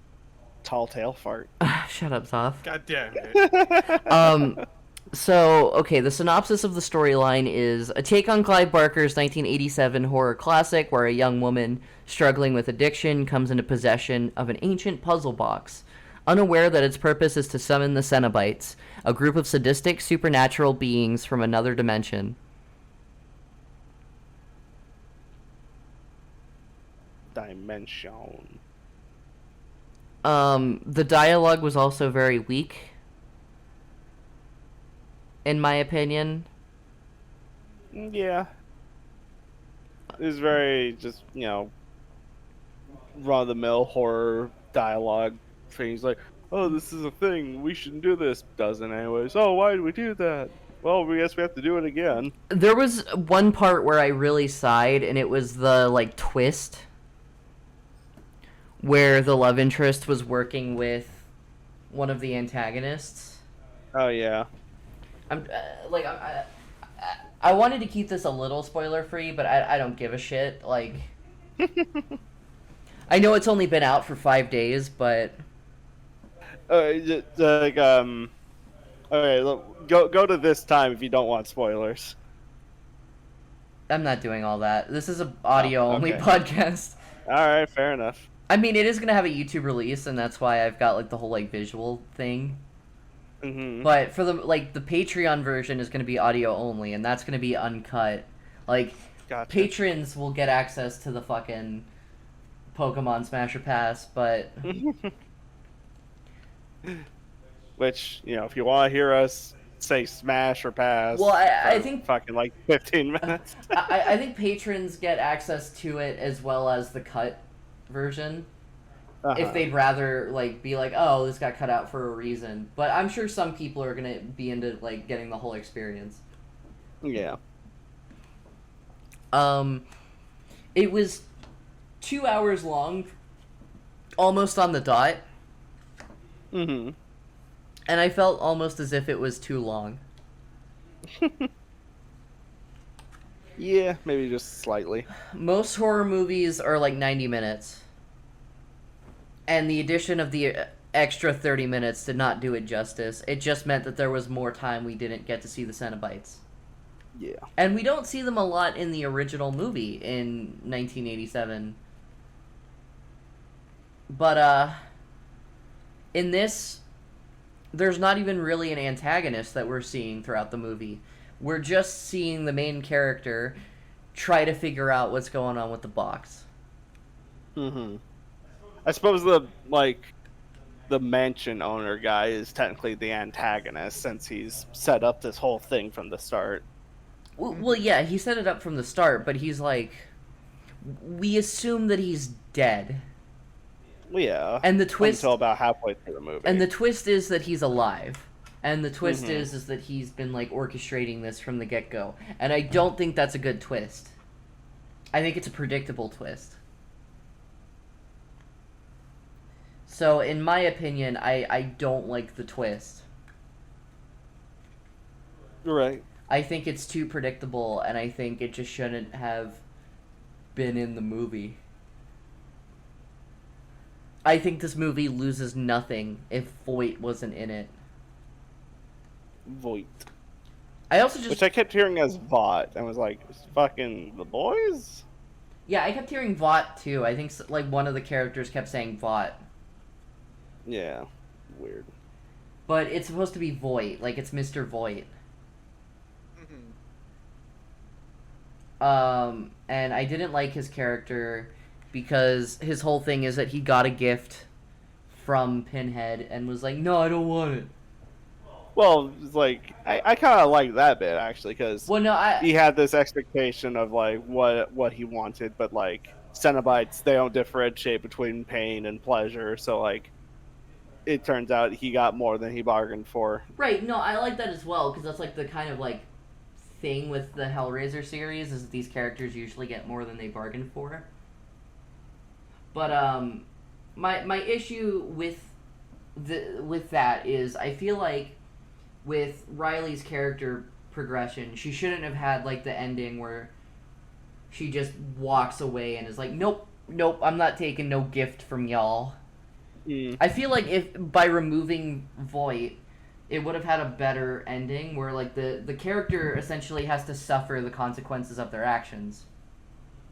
Tall Tale Fart. Shut up, Zoth. God damn it. So, okay, the synopsis of the storyline is a take on Clive Barker's 1987 horror classic where a young woman struggling with addiction comes into possession of an ancient puzzle box, unaware that its purpose is to summon the Cenobites, a group of sadistic supernatural beings from another dimension. dimension. The dialogue was also very weak, in my opinion. Yeah. It was very just, run-of-the-mill horror dialogue things like, oh, this is a thing, we shouldn't do this. Doesn't anyways. Oh, why did we do that? Well, we guess we have to do it again. There was one part where I really sighed, and it was the, like, twist where the love interest was working with one of the antagonists. Oh, yeah. I wanted to keep this a little spoiler-free, but I don't give a shit. Like, I know it's only been out for 5 days, but... Okay, look, go to this time if you don't want spoilers. I'm not doing all that. This is an audio-only podcast. Alright, fair enough. I mean, it is going to have a YouTube release, and that's why I've got, like, the whole, like, visual thing. Mm-hmm. But for the Patreon version is going to be audio only, and that's going to be uncut. Like, Gotcha. patrons will get access to the fucking Pokemon Smasher Pass, but... Which, if you want to hear us say smash or pass... Well, I think... fucking, 15 minutes. I think patrons get access to it as well as the cut version. If they'd rather, be like, oh, this got cut out for a reason. But I'm sure some people are going to be into, getting the whole experience. Yeah. It was 2 hours long, almost on the dot. Mm-hmm. And I felt almost as if it was too long. Yeah, maybe just slightly. Most horror movies are 90 minutes. And the addition of the extra 30 minutes did not do it justice. It just meant that there was more time we didn't get to see the Cenobites. Yeah. And we don't see them a lot in the original movie in 1987. But, in this, there's not even really an antagonist that we're seeing throughout the movie. We're just seeing the main character try to figure out what's going on with the box. Mm-hmm. I suppose the mansion owner guy is technically the antagonist since he's set up this whole thing from the start. Well, yeah, he set it up from the start, but he's we assume that he's dead. Yeah. And the twist... Until about halfway through the movie. And the twist is that he's alive. And the twist is that he's been, orchestrating this from the get-go. And I don't think that's a good twist. I think it's a predictable twist. So, in my opinion, I don't like the twist. Right. I think it's too predictable, and I think it just shouldn't have been in the movie. I think this movie loses nothing if Voight wasn't in it. Voight. I also just... Which I kept hearing as Vought, and was like, it's fucking the boys? Yeah, I kept hearing Vought, too. I think, one of the characters kept saying Vought. Yeah. Weird. But it's supposed to be Voight. It's Mr. Voight. And I didn't like his character because his whole thing is that he got a gift from Pinhead and was like, no, I don't want it. Well, it's I kind of like that bit, actually, because he had this expectation of, what he wanted, but, Cenobites, they don't differentiate between pain and pleasure, so, it turns out he got more than he bargained for. Right, no, I like that as well, because that's, the kind of, thing with the Hellraiser series, is that these characters usually get more than they bargained for. But, my issue with that is, I feel like with Riley's character progression, she shouldn't have had, the ending where she just walks away and is like, nope, I'm not taking no gift from y'all. I feel like if, by removing Voight, it would have had a better ending where, the character essentially has to suffer the consequences of their actions.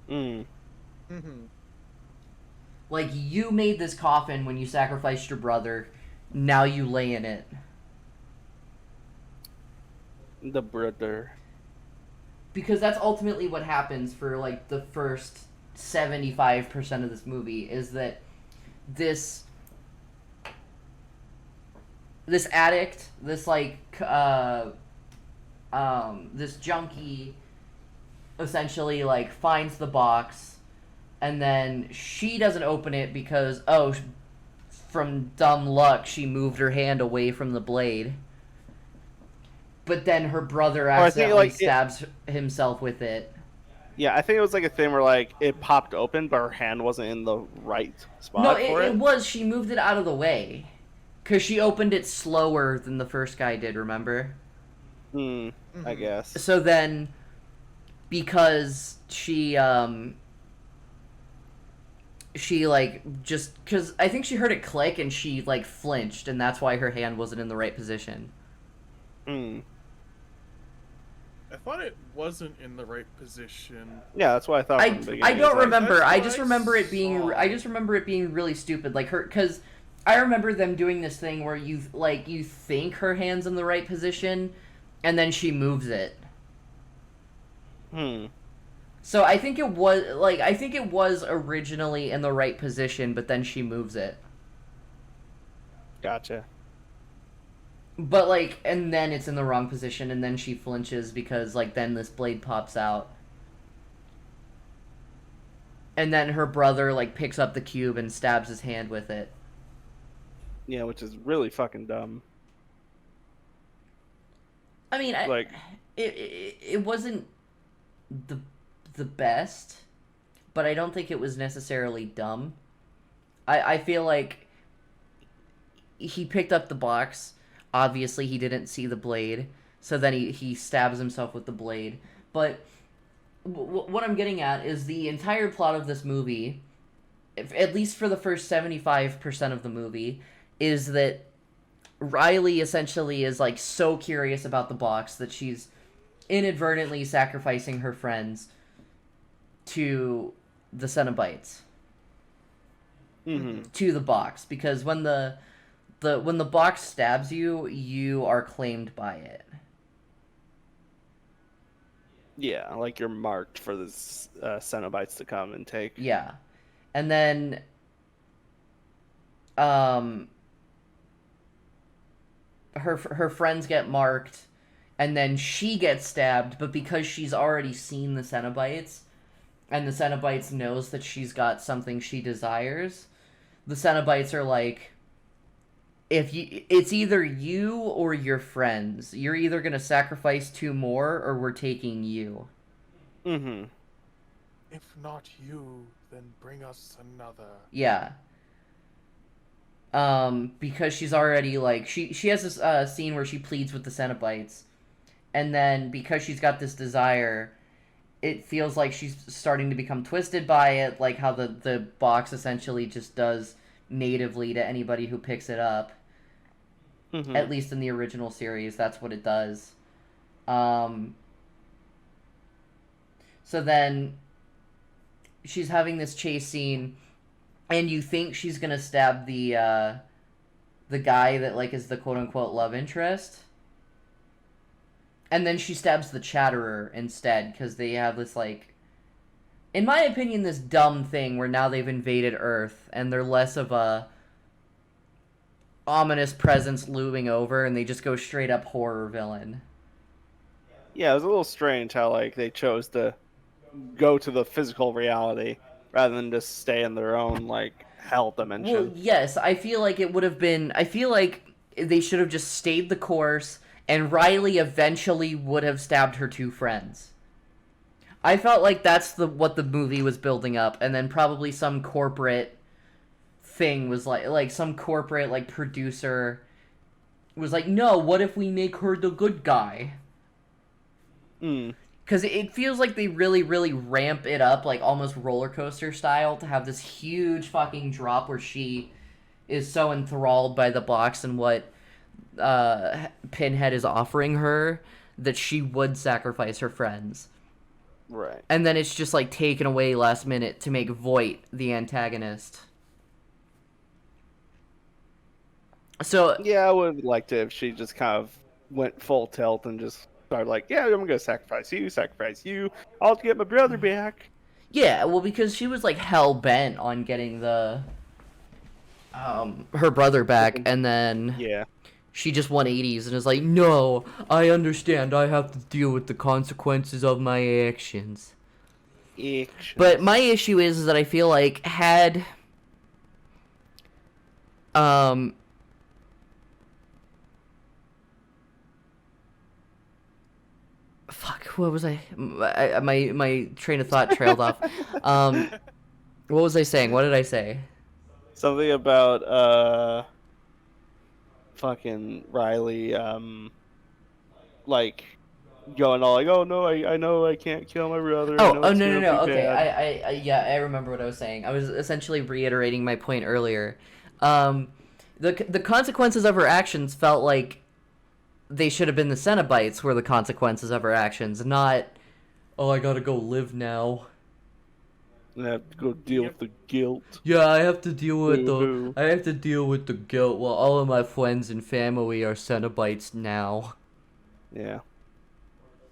You made this coffin when you sacrificed your brother, now you lay in it. The brother. Because that's ultimately what happens for, the first 75% of this movie is that this this addict, this like this junkie essentially like finds the box, and then she doesn't open it because from dumb luck she moved her hand away from the blade. But then her brother accidentally stabs himself with it. Yeah, I think it was like a thing where like it popped open, but her hand wasn't in the right spot. No, it was. She moved it out of the way, because she opened it slower than the first guy did. Remember? I guess. So then, because she like just because I think she heard it click and she like flinched, and that's why her hand wasn't in the right position. I thought it wasn't in the right position. Yeah, that's what I thought. I don't remember. I just remember it being. I just remember it being really stupid. Like because I remember them doing this thing where you think her hand's in the right position, and then she moves it. So I think it was originally in the right position, but then she moves it. Gotcha. But like, and then it's in the wrong position, and then she flinches because like then this blade pops out. And then her brother like picks up the cube and stabs his hand with it. Yeah, which is really fucking dumb. I mean, it wasn't the best, but I don't think it was necessarily dumb. I feel like he picked up the box. Obviously, he didn't see the blade, so then he stabs himself with the blade. But what I'm getting at is the entire plot of this movie, at least for the first 75% of the movie, is that Riley essentially is like so curious about the box that she's inadvertently sacrificing her friends to the Cenobites. To the box, because when the box stabs you, you are claimed by it. Yeah, like you're marked for the Cenobites to come and take. Yeah, and then her friends get marked, and then she gets stabbed, but because she's already seen the Cenobites, and the Cenobites knows that she's got something she desires, the Cenobites are like, it's either you or your friends. You're either gonna sacrifice two more, or we're taking you. If not you, then bring us another. Yeah. Because she's already like she has this scene where she pleads with the Cenobites, and then because she's got this desire, it feels like she's starting to become twisted by it, like how the box essentially just does natively to anybody who picks it up. At least in the original series, that's what it does. So then she's having this chase scene, and you think she's gonna stab the guy that like is the quote unquote love interest, and then she stabs the Chatterer instead, because they have this like, in my opinion, this dumb thing where now they've invaded Earth and they're less of a ominous presence looming over, and they just go straight up horror villain. Yeah, it was a little strange how like they chose to go to the physical reality rather than just stay in their own like hell dimension. Well, yes, I feel like it would have been. I feel like they should have just stayed the course, and Riley eventually would have stabbed her two friends. I felt like that's what the movie was building up, and then probably some corporate thing was like some corporate like producer was like, no, what if we make her the good guy? Because it feels like they really ramp it up, like almost roller coaster style, to have this huge fucking drop where she is so enthralled by the box and what Pinhead is offering her that she would sacrifice her friends. Right. And then it's just like taken away last minute to make Voight the antagonist. So yeah, I would have liked it if she just kind of went full tilt and just started like, yeah, I'm gonna sacrifice you, I'll get my brother back. Yeah, well, because she was like hell bent on getting the her brother back, and then Yeah. she just 180s and is like, no, I understand. I have to deal with the consequences of my actions. But my issue is that I feel like had um fuck, what was my train of thought trailed off. What was I saying? What did I say? Something about fucking Riley like going all like, oh no, I know I can't kill my brother. I know Oh it's no, no, gonna no. be Okay, bad. yeah, I remember what I was saying. I was essentially reiterating my point earlier. Um, the consequences of her actions felt like they should have been the Cenobites were the consequences of her actions, not, oh, I gotta go live now. And I have to go deal with the guilt. Yeah, I have to deal with Boo-hoo. the guilt while all of my friends and family are Cenobites now. Yeah.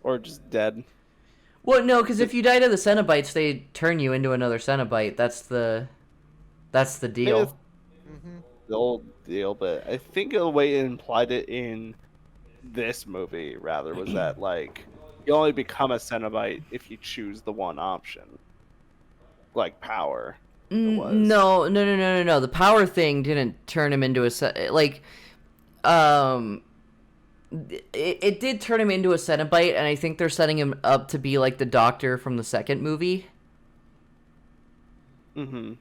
Or just dead. Well, no, because if you die to the Cenobites, they turn you into another Cenobite. That's the I mean, it's deal. the old deal, but I think the way it implied it in this movie, rather, was that, like, you only become a Cenobite if you choose the one option. Like power. It was. No, no, no, no, no, no. The power thing didn't turn him into like, um, it did turn him into a Cenobite, and I think they're setting him up to be like the Doctor from the second movie. Mm-hmm.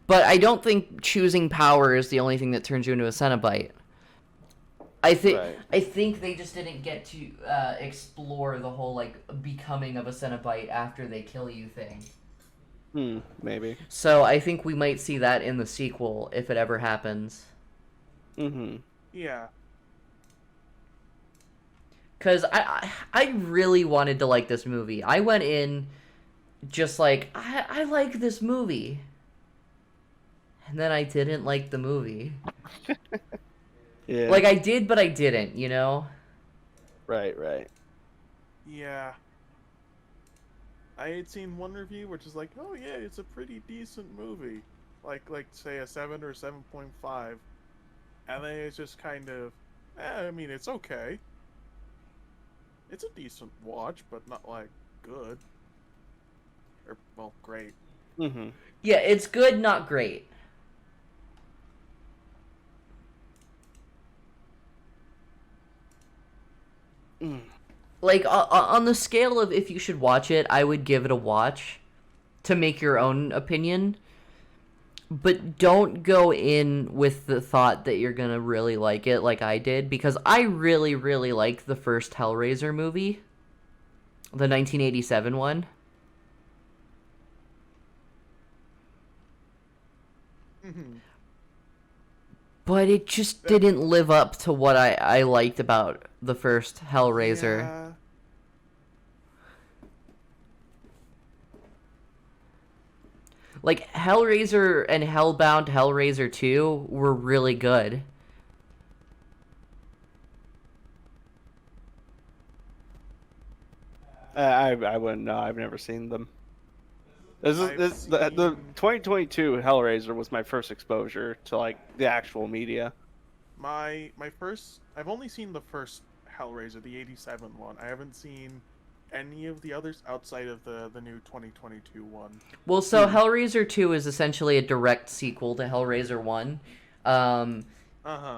But I don't think choosing power is the only thing that turns you into a Cenobite. Right. I think they just didn't get to explore the whole like becoming of a Cenobite after they kill you thing. Maybe. So I think we might see that in the sequel if it ever happens. Mm-hmm. Yeah. Because I really wanted to like this movie. I went in just like, I like this movie. And then I didn't like the movie. Yeah. Like, I did, but I didn't, you know? Right. Yeah. I had seen one review which is like, oh yeah, it's a pretty decent movie. Like say a 7 or 7.5. And then it's just kind of, I mean, it's okay. It's a decent watch, but not like good. Or, well, great. Mm-hmm. Yeah, it's good, not great. Like, on the scale of if you should watch it, I would give it a watch to make your own opinion. But don't go in with the thought that you're gonna really like it like I did, because I really, really like the first Hellraiser movie. The 1987 one. But it just didn't live up to what I liked about the first Hellraiser. Yeah. Like, Hellraiser and Hellbound Hellraiser 2 were really good. I wouldn't know. I've never seen them. The 2022 Hellraiser was my first exposure to like the actual media. My first, I've only seen the first Hellraiser, the 87 one. I haven't seen any of the others outside of the new 2022 one. Well, so Hellraiser 2 is essentially a direct sequel to Hellraiser 1.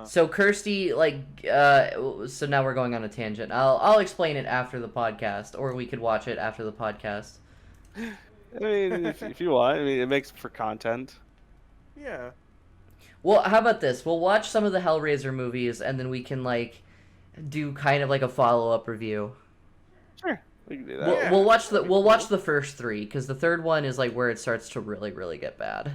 So Kirsty, like, so now we're going on a tangent. I'll explain it after the podcast, or we could watch it after the podcast. I mean, if you want, I mean, it makes for content. Yeah. Well, how about this? We'll watch some of the Hellraiser movies, and then we can, like, do kind of like a follow-up review. Sure, we can do that. We'll watch the first three, because the third one is like where it starts to really, really get bad.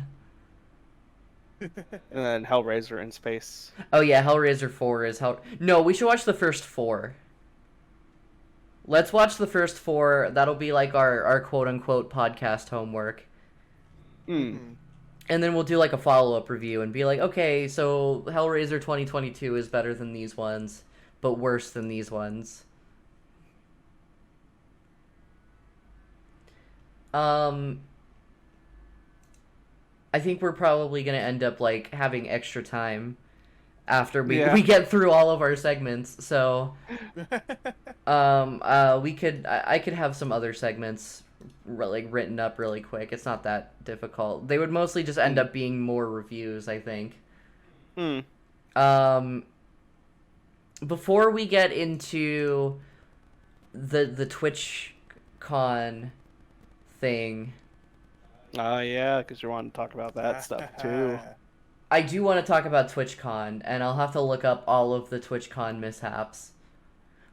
And then Hellraiser in space. Oh yeah, Hellraiser 4 is No, we should watch the first 4. Let's watch the first 4. That'll be like our quote-unquote podcast homework. And then we'll do like a follow-up review and be like, okay, so Hellraiser 2022 is better than these ones, but worse than these ones. I think we're probably gonna end up like having extra time after we get through all of our segments. So I could have some other segments like written up really quick. It's not that difficult. They would mostly just end up being more reviews, I think. Before we get into the TwitchCon thing. Oh yeah, because you want to talk about that stuff too. I do want to talk about TwitchCon, and I'll have to look up all of the TwitchCon mishaps.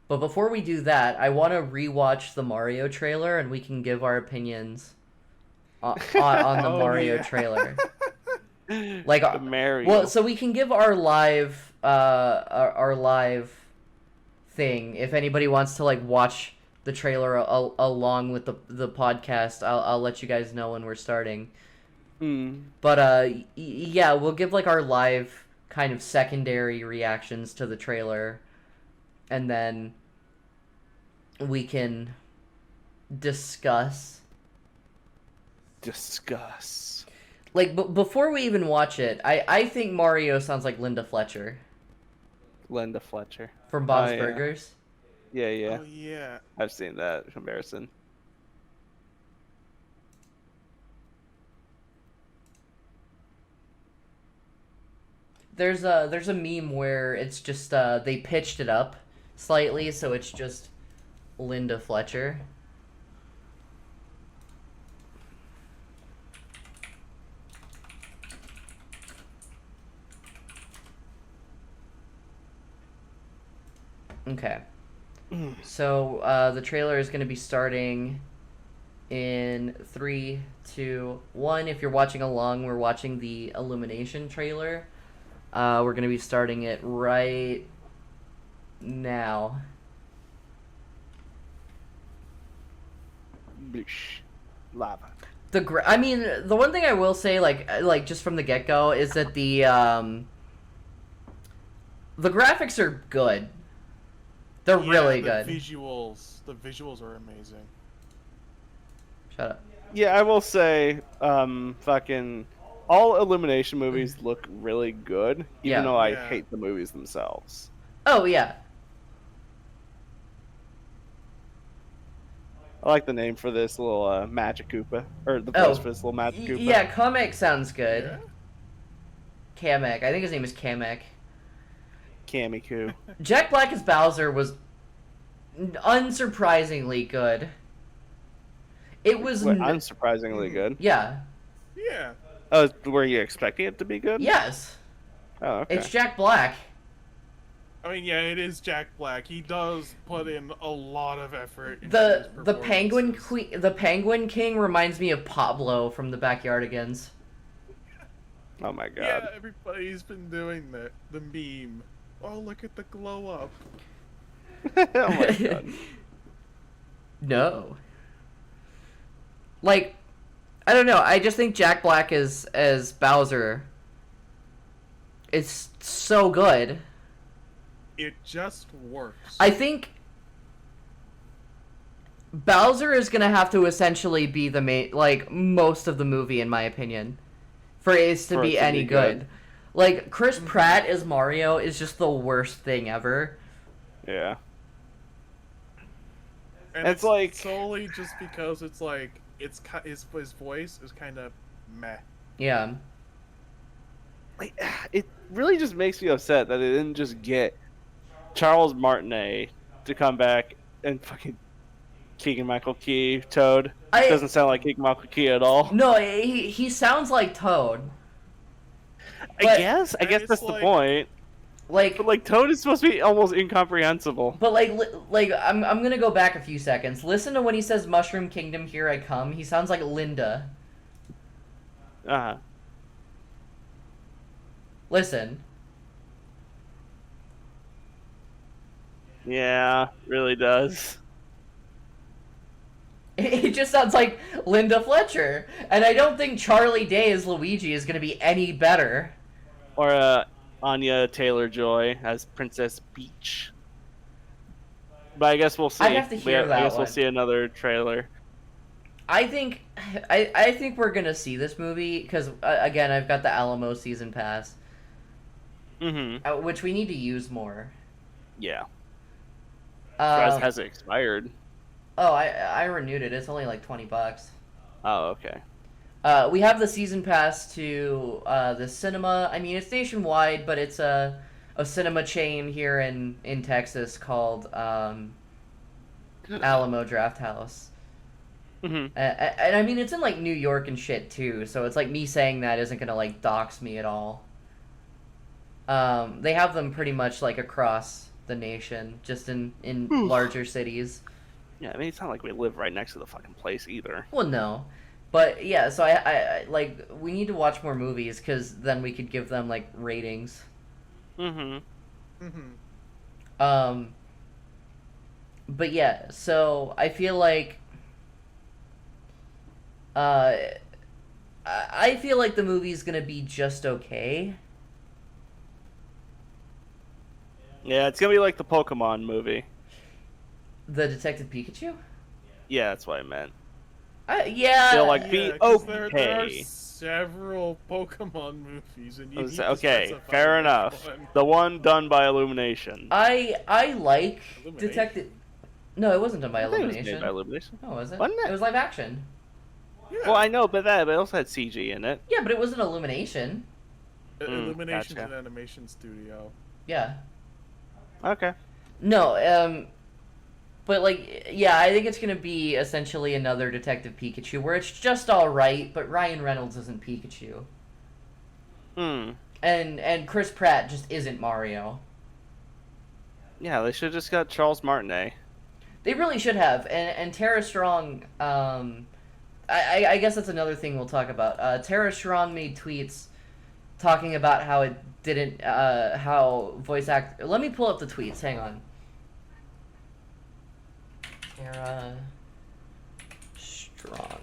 But before we do that, I want to rewatch the Mario trailer, and we can give our opinions on the Mario trailer. Like the Mario. Well, so we can give our live thing. If anybody wants to like watch the trailer along with the podcast, I'll let you guys know when we're starting. But yeah, we'll give like our live kind of secondary reactions to the trailer, and then we can discuss. Like, before we even watch it, I think Mario sounds like Linda Fletcher. Linda Fletcher. From Bob's Burgers? Yeah. Oh, yeah. I've seen that comparison. There's a meme where it's just they pitched it up slightly, so it's just Linda Fletcher. Okay. So the trailer is going to be starting in 3, 2, 1. If you're watching along, we're watching the Illumination trailer. We're going to be starting it right now. Lava. I mean, the one thing I will say, like just from the get-go, is that the graphics are good. They're really good. The visuals are amazing. Shut up. Yeah, I will say, fucking all Illumination movies look really good, even though I hate the movies themselves. Oh yeah. I like the name for this little Magic Koopa, or the voice for this little Magic Koopa. Yeah, Kamek sounds good. Yeah. Kamek, I think his name is Kamek. Kamiko. Jack Black as Bowser was unsurprisingly good. It was unsurprisingly good. Yeah. Yeah. Oh, were you expecting it to be good? Yes. Oh, okay. It's Jack Black. I mean, yeah, it is Jack Black. He does put in a lot of effort. The Penguin King reminds me of Pablo from the Backyardigans. Oh my god. Yeah, everybody's been doing that. The meme. Oh, look at the glow up. Oh my god. No. Like, I don't know. I just think Jack Black as Bowser is so good. It just works. I think Bowser is gonna have to essentially be the main, like, most of the movie, in my opinion, for it to be any good. Like, Chris Pratt as Mario is just the worst thing ever. Yeah. And it's like solely just because it's like his voice is kind of meh. Yeah. Like, it really just makes me upset that it didn't just get Charles Martinet to come back and fucking Keegan-Michael Key Toad. It doesn't sound like Keegan-Michael Key at all. No, he sounds like Toad. I guess that's the point. But Toad is supposed to be almost incomprehensible. But I'm gonna go back a few seconds. Listen to when he says "Mushroom Kingdom, here I come." He sounds like Linda. Listen. Yeah, really does. It just sounds like Linda Fletcher, and I don't think Charlie Day as Luigi is gonna be any better. Or Anya Taylor-Joy as Princess Peach. But I guess we'll see. I have to hear that I guess one. we'll see another trailer. I think we're gonna see this movie because again, I've got the Alamo season pass, which we need to use more. Yeah. Has it expired? Oh, I renewed it. It's only like $20. Oh, okay. We have the season pass to the cinema. I mean, it's nationwide, but it's a cinema chain here in Texas called Alamo Draft House. And I mean, it's in like New York and shit too, so it's like me saying that isn't gonna like dox me at all. They have them pretty much like across the nation, just in larger cities. Yeah, I mean, it's not like we live right next to the fucking place either. Well, no. But yeah, so I like, we need to watch more movies because then we could give them like ratings. But yeah, so I feel like I feel like the movie's gonna be just okay. Yeah, it's gonna be like the Pokemon movie. The Detective Pikachu? Yeah, that's what I meant. Yeah. They'll like be okay. There are several Pokemon movies, and you need to okay, fair enough. One. The one done by Illumination. I like Detective. No, it wasn't done by Illumination. It was made by Illumination. Oh, was it? Wasn't it? It was live action. Yeah. Well, I know, but it also had CG in it. Yeah, but it wasn't Illumination. Illumination's gotcha. an animation studio. Yeah. Okay. No, but like, yeah, I think it's gonna be essentially another Detective Pikachu, where it's just all right, but Ryan Reynolds isn't Pikachu. And Chris Pratt just isn't Mario. Yeah, they should have just got Charles Martinet. They really should have, and Tara Strong. I guess that's another thing we'll talk about. Tara Strong made tweets talking about how it didn't, how voice act. Let me pull up the tweets. Hang on. Tara Strong.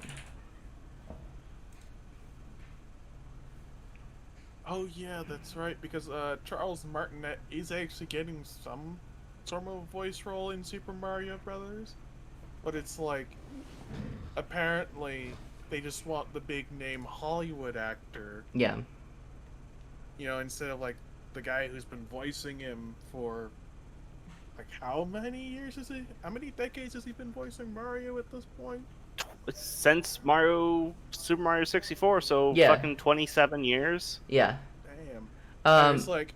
Oh yeah, that's right. Because Charles Martinet is actually getting some sort of voice role in Super Mario Brothers, but it's like apparently they just want the big name Hollywood actor. Yeah. You know, instead of like the guy who's been voicing him for like how many years is he? How many decades has he been voicing Mario at this point? Since Super Mario 64, so Yeah. fucking 27 years. Yeah. Damn. And it's like,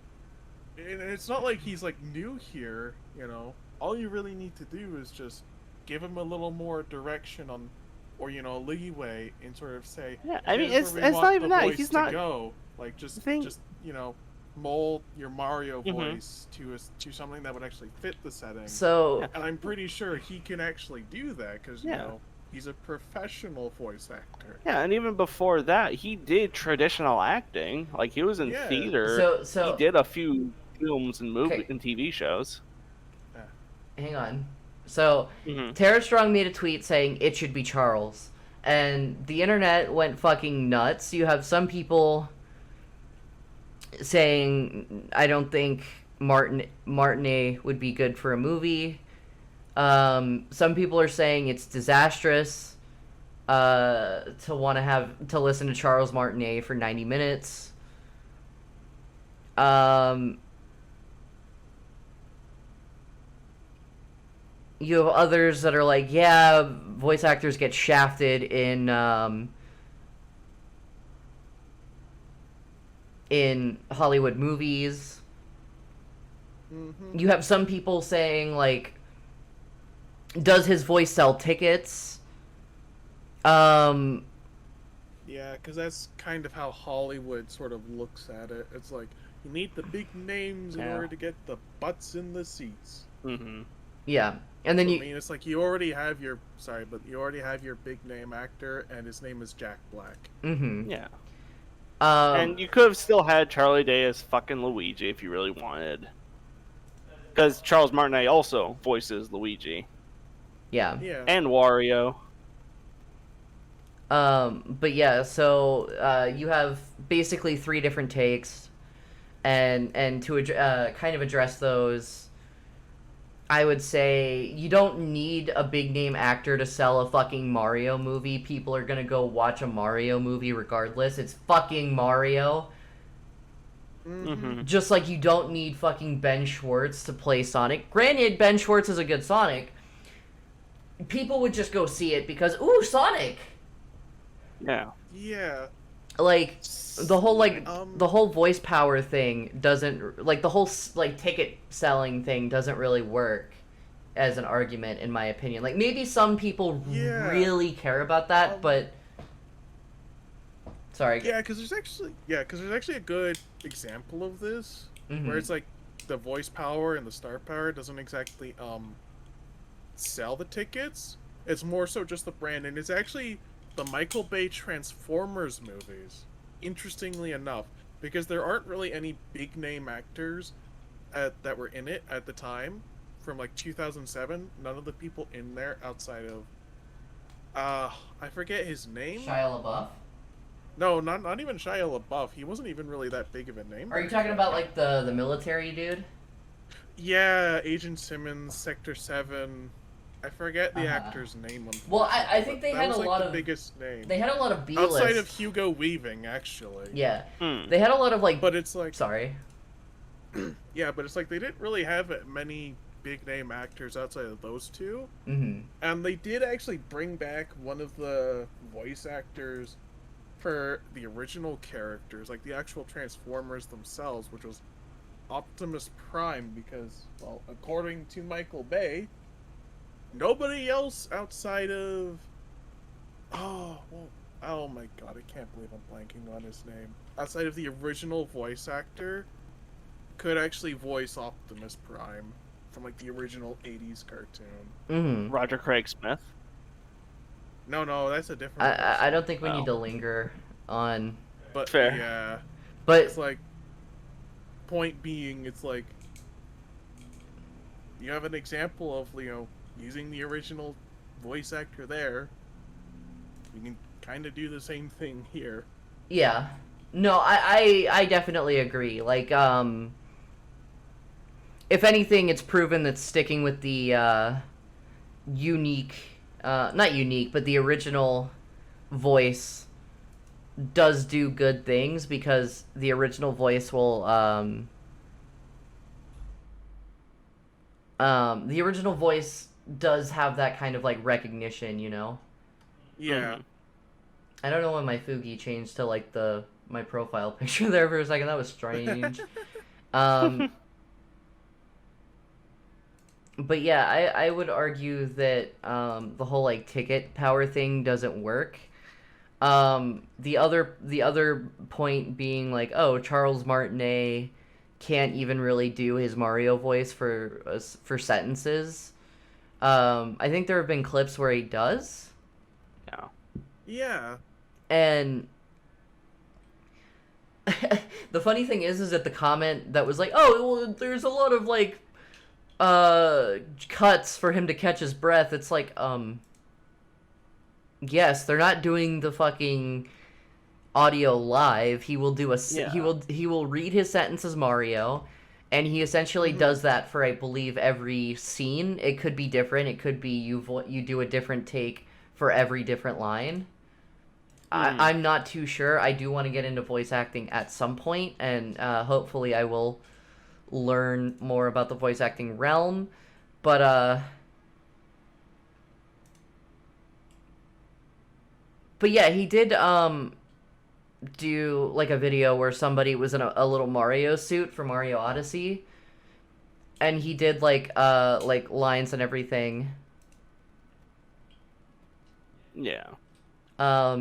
and it's not like he's like new here. You know, all you really need to do is just give him a little more direction on, or leeway, and sort of say, Yeah, I mean, "Here's it's where we not want even the that. voice He's to not. go." Like just mold your Mario voice to something that would actually fit the setting. So. And I'm pretty sure he can actually do that because he's a professional voice actor. Yeah, and even before that, he did traditional acting. Like he was in theater. So he did a few films and Okay. and TV shows. Hang on. So, Tara Strong made a tweet saying it should be Charles. And the internet went fucking nuts. You have some people saying, I don't think Martinet would be good for a movie. Some people are saying it's disastrous to listen to Charles Martinet for 90 minutes. You have others that are like, yeah, voice actors get shafted in Hollywood movies. You have some people saying, like, does his voice sell tickets? Yeah, because that's kind of how Hollywood sort of looks at it. It's like, you need the big names in order to get the butts in the seats. Yeah. And then I mean, it's like you already have your big name actor, and his name is Jack Black. Yeah. And you could have still had Charlie Day as fucking Luigi if you really wanted. Because Charles Martinet also voices Luigi. Yeah. And Wario. But yeah, so you have basically 3 different takes, and to kind of address those, I would say you don't need a big name actor to sell a fucking Mario movie. People are gonna go watch a Mario movie regardless. It's fucking Mario. Mm-hmm. Just like you don't need fucking Ben Schwartz to play Sonic. Granted, Ben Schwartz is a good Sonic. People would just go see it because, ooh, Sonic! Yeah. Yeah. Like, the whole voice power thing doesn't, like, the whole, like, ticket selling thing doesn't really work as an argument, in my opinion. Like, maybe some people really care about that, but... Sorry. Yeah, because there's actually a good example of this, where it's like the voice power and the star power doesn't exactly sell the tickets. It's more so just the brand, and it's actually the Michael Bay Transformers movies. Interestingly enough, because there aren't really any big name actors that were in it at the time, from like 2007. None of the people in there outside of I forget his name. Shia LaBeouf? No, not even Shia LaBeouf. He wasn't even really that big of a name. Are you talking about, like, the military dude? Yeah, Agent Simmons, Sector 7. I forget the actor's name. Well, I think they had a lot of... the biggest name. They had a lot of B-list... Outside of Hugo Weaving, actually. Yeah. They had a lot of, like... But it's like... Sorry. Yeah, but it's like they didn't really have many big-name actors outside of those two. Mm-hmm. And they did actually bring back one of the voice actors for the original characters, like the actual Transformers themselves, which was Optimus Prime, because, well, according to Michael Bay, nobody else outside of... Oh my god, I can't believe I'm blanking on his name. Outside of the original voice actor, could actually voice Optimus Prime from, like, the original 80s cartoon. Mm-hmm. Roger Craig Smith? No, that's a different I don't think we need to linger on... But, fair. Yeah. But... It's like... Point being, it's like... You have an example of, using the original voice actor there. You can kind of do the same thing here. Yeah. No, I definitely agree. Like, if anything, it's proven that sticking with the, unique... not unique, but the original voice does do good things, because the original voice will, the original voice does have that kind of, like, recognition, you know? Yeah. I don't know when my Fugi changed to, like, my profile picture there for a second. That was strange. But yeah, I would argue that the whole, like, ticket power thing doesn't work. The other point being, like, oh, Charles Martinet can't even really do his Mario voice for sentences. I think there have been clips where he does. Yeah. Yeah. And the funny thing is that the comment that was like, oh, well, there's a lot of, like, cuts for him to catch his breath. It's like, yes, they're not doing the fucking audio live. He will do he will read his sentence as Mario, and he essentially does that for, I believe, every scene. It could be different. It could be you do a different take for every different line. I'm not too sure. I do want to get into voice acting at some point, and hopefully I will learn more about the voice acting realm. But yeah, he did do, like, a video where somebody was in a little Mario suit for Mario Odyssey, and he did, like lines and everything. Yeah. But,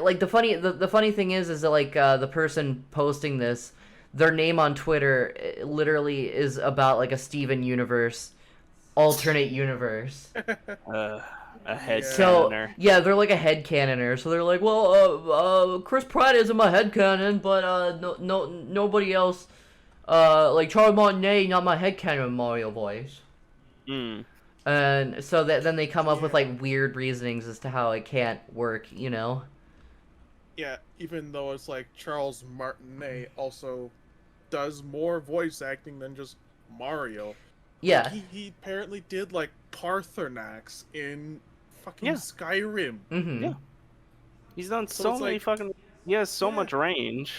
like, the funny thing is that, like, the person posting this, their name on Twitter literally is about, like, a Steven Universe, alternate universe. A head So, cannoner. yeah, they're like a head cannoner. So they're like, well, Chris Pratt isn't my head cannon, but nobody else, like Charles Martinet, not my head cannon Mario voice. And so then they come up with, like, weird reasonings as to how it can't work, you know? Yeah, even though it's like Charles Martinet also does more voice acting than just Mario. Yeah. Like, he apparently did like Parthenax in fucking Yeah. Skyrim. Mm-hmm. Yeah. He's done So so it's many like- fucking. He has so Yeah. much range.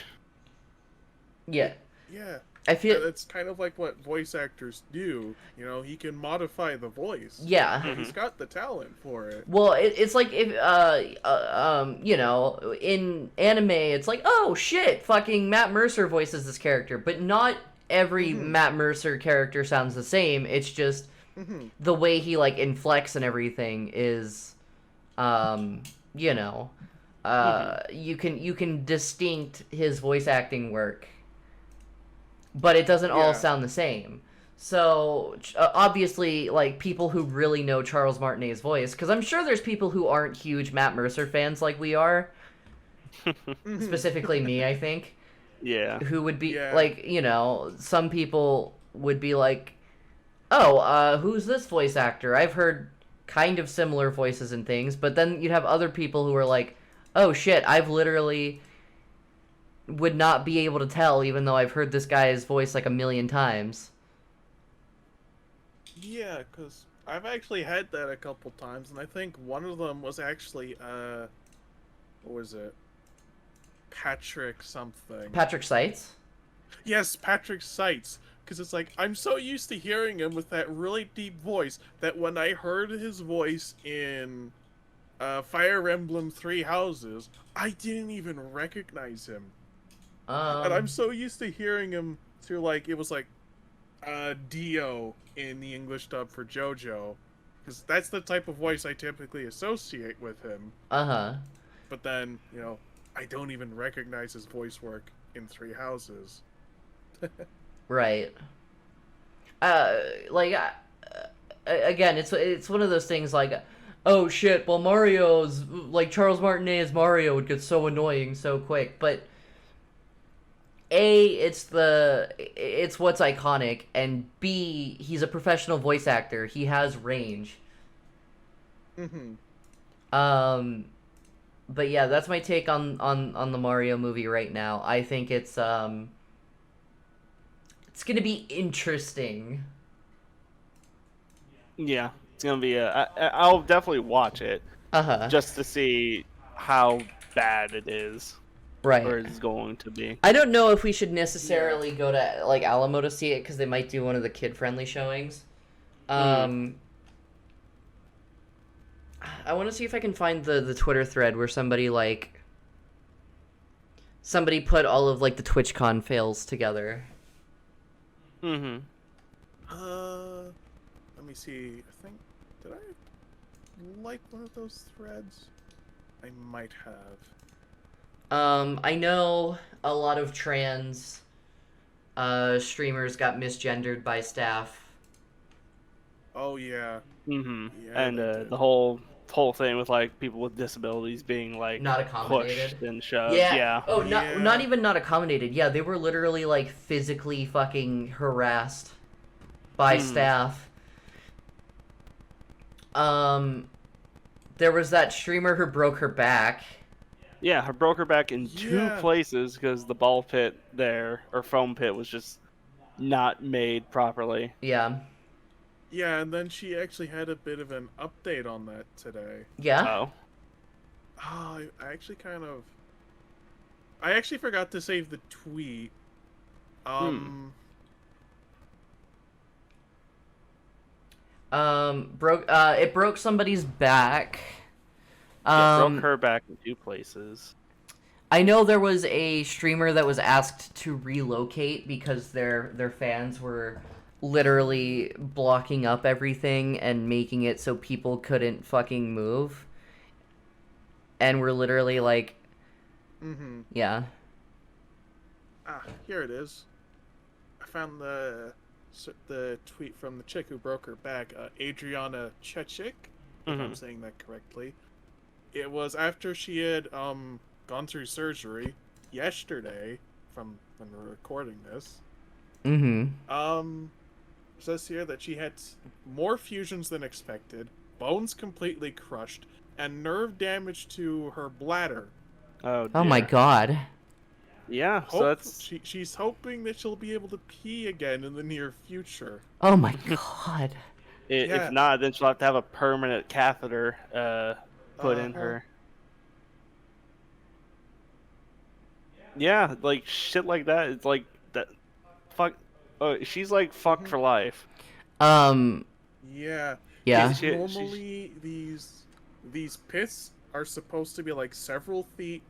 Yeah. Yeah. I feel. It's kind of like what voice actors do. You know, he can modify the voice. Yeah. Mhm. He's got the talent for it. Well, it's like if you know, in anime, it's like, oh shit, fucking Matt Mercer voices this character, but not every Matt Mercer character sounds the same. It's just the way he like inflects and everything is, you know, you can distinct his voice acting work, but it doesn't all Yeah. sound the same. So obviously, like, people who really know Charles Martinet's voice, because I'm sure there's people who aren't huge Matt Mercer fans like we are, specifically me, I think, Yeah. who would be Yeah. like, you know, some people would be like, oh, who's this voice actor? I've heard kind of similar voices and things, but then you'd have other people who are like, oh shit, I've literally would not be able to tell, even though I've heard this guy's voice like a million times. Yeah, because I've actually had that a couple times, and I think one of them was actually, what was it? Patrick something. Patrick Seitz? Yes, Patrick Seitz. Because it's like, I'm so used to hearing him with that really deep voice that when I heard his voice in Fire Emblem Three Houses, I didn't even recognize him. And I'm so used to hearing him through, like, it was like, Dio in the English dub for JoJo. Because that's the type of voice I typically associate with him. Uh-huh. But then, you know, I don't even recognize his voice work in Three Houses. Right. Again, it's one of those things like, oh shit, well Mario's, like, Charles Martinet as Mario would get so annoying so quick, but A, it's what's iconic, and B, he's a professional voice actor. He has range. But yeah, that's my take on the Mario movie right now. I think it's gonna be interesting. Yeah, it's gonna be I'll definitely watch it Uh-huh. just to see how bad it is, Right. or it's going to be. I don't know if we should necessarily go to like Alamo to see it because they might do one of the kid-friendly showings. I want to see if I can find the Twitter thread where somebody put all of like the TwitchCon fails together. Mm-hmm. Let me see. I think, did I like one of those threads? I might have. I know a lot of trans streamers got misgendered by staff. Oh yeah. Mm-hmm. Yeah, And they did. the whole thing with like people with disabilities being like Not accommodated. pushed and shoved. Yeah. Yeah. Oh, Yeah. not even not accommodated. Yeah, they were literally like physically fucking harassed by staff. There was that streamer who broke her back. Yeah, her broke her back in two Yeah. places because the ball pit there, or foam pit, was just not made properly. Yeah. Yeah, and then she actually had a bit of an update on that today. Yeah. Oh. Oh, I actually I actually forgot to save the tweet. It broke somebody's back. Yeah, broke her back in two places. I know there was a streamer that was asked to relocate because their fans were literally blocking up everything and making it so people couldn't fucking move. And we're literally like, yeah. Ah, here it is. I found the tweet from the chick who broke her back, Adriana Chechik, if I'm saying that correctly. It was after she had gone through surgery yesterday, from when we're recording this. It says here that she had more fusions than expected, bones completely crushed, and nerve damage to her bladder. Oh, Oh my dear. god. Yeah, so that's She's hoping that she'll be able to pee again in the near future. Oh my god. if Yeah. not, then she'll have to have a permanent catheter put in Uh-huh. her. Yeah, like shit like that. It's like that. Fuck. Oh, she's like fucked for life. Um, Yeah. yeah. Because normally these pits are supposed to be like several feet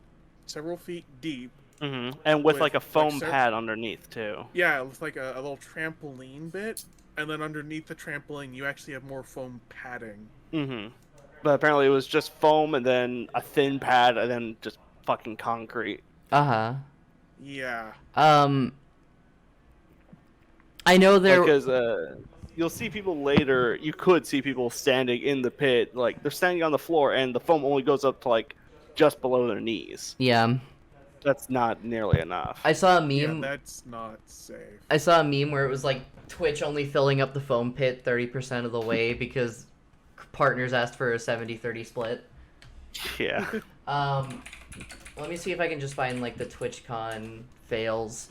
deep. And with like a With, foam pad underneath too. Yeah, it's like a little trampoline bit, and then underneath the trampoline you actually have more foam padding. But apparently it was just foam and then a thin pad and then just fucking concrete. Uh-huh. Yeah. I know there... Because you'll see people later, you could see people standing in the pit, like they're standing on the floor and the foam only goes up to like just below their knees. Yeah. That's not nearly enough. I saw a meme. Yeah, that's not safe. I saw a meme where it was like Twitch only filling up the foam pit 30% of the way because partners asked for a 70-30 split. Yeah. Let me see if I can just find like the TwitchCon fails.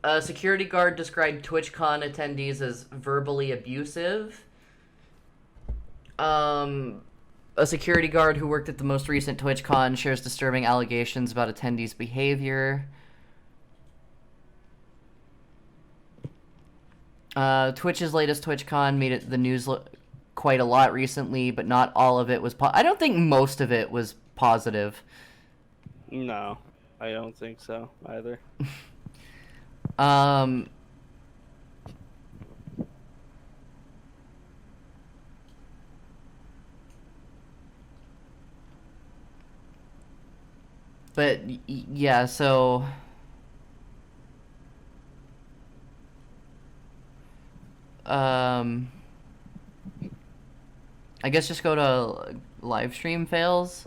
A security guard described TwitchCon attendees as verbally abusive. A security guard who worked at the most recent TwitchCon shares disturbing allegations about attendees' behavior. Twitch's latest TwitchCon made it the news quite a lot recently, but not all of it was I don't think most of it was positive. No, I don't think so either. But yeah, so I guess just go to live stream fails.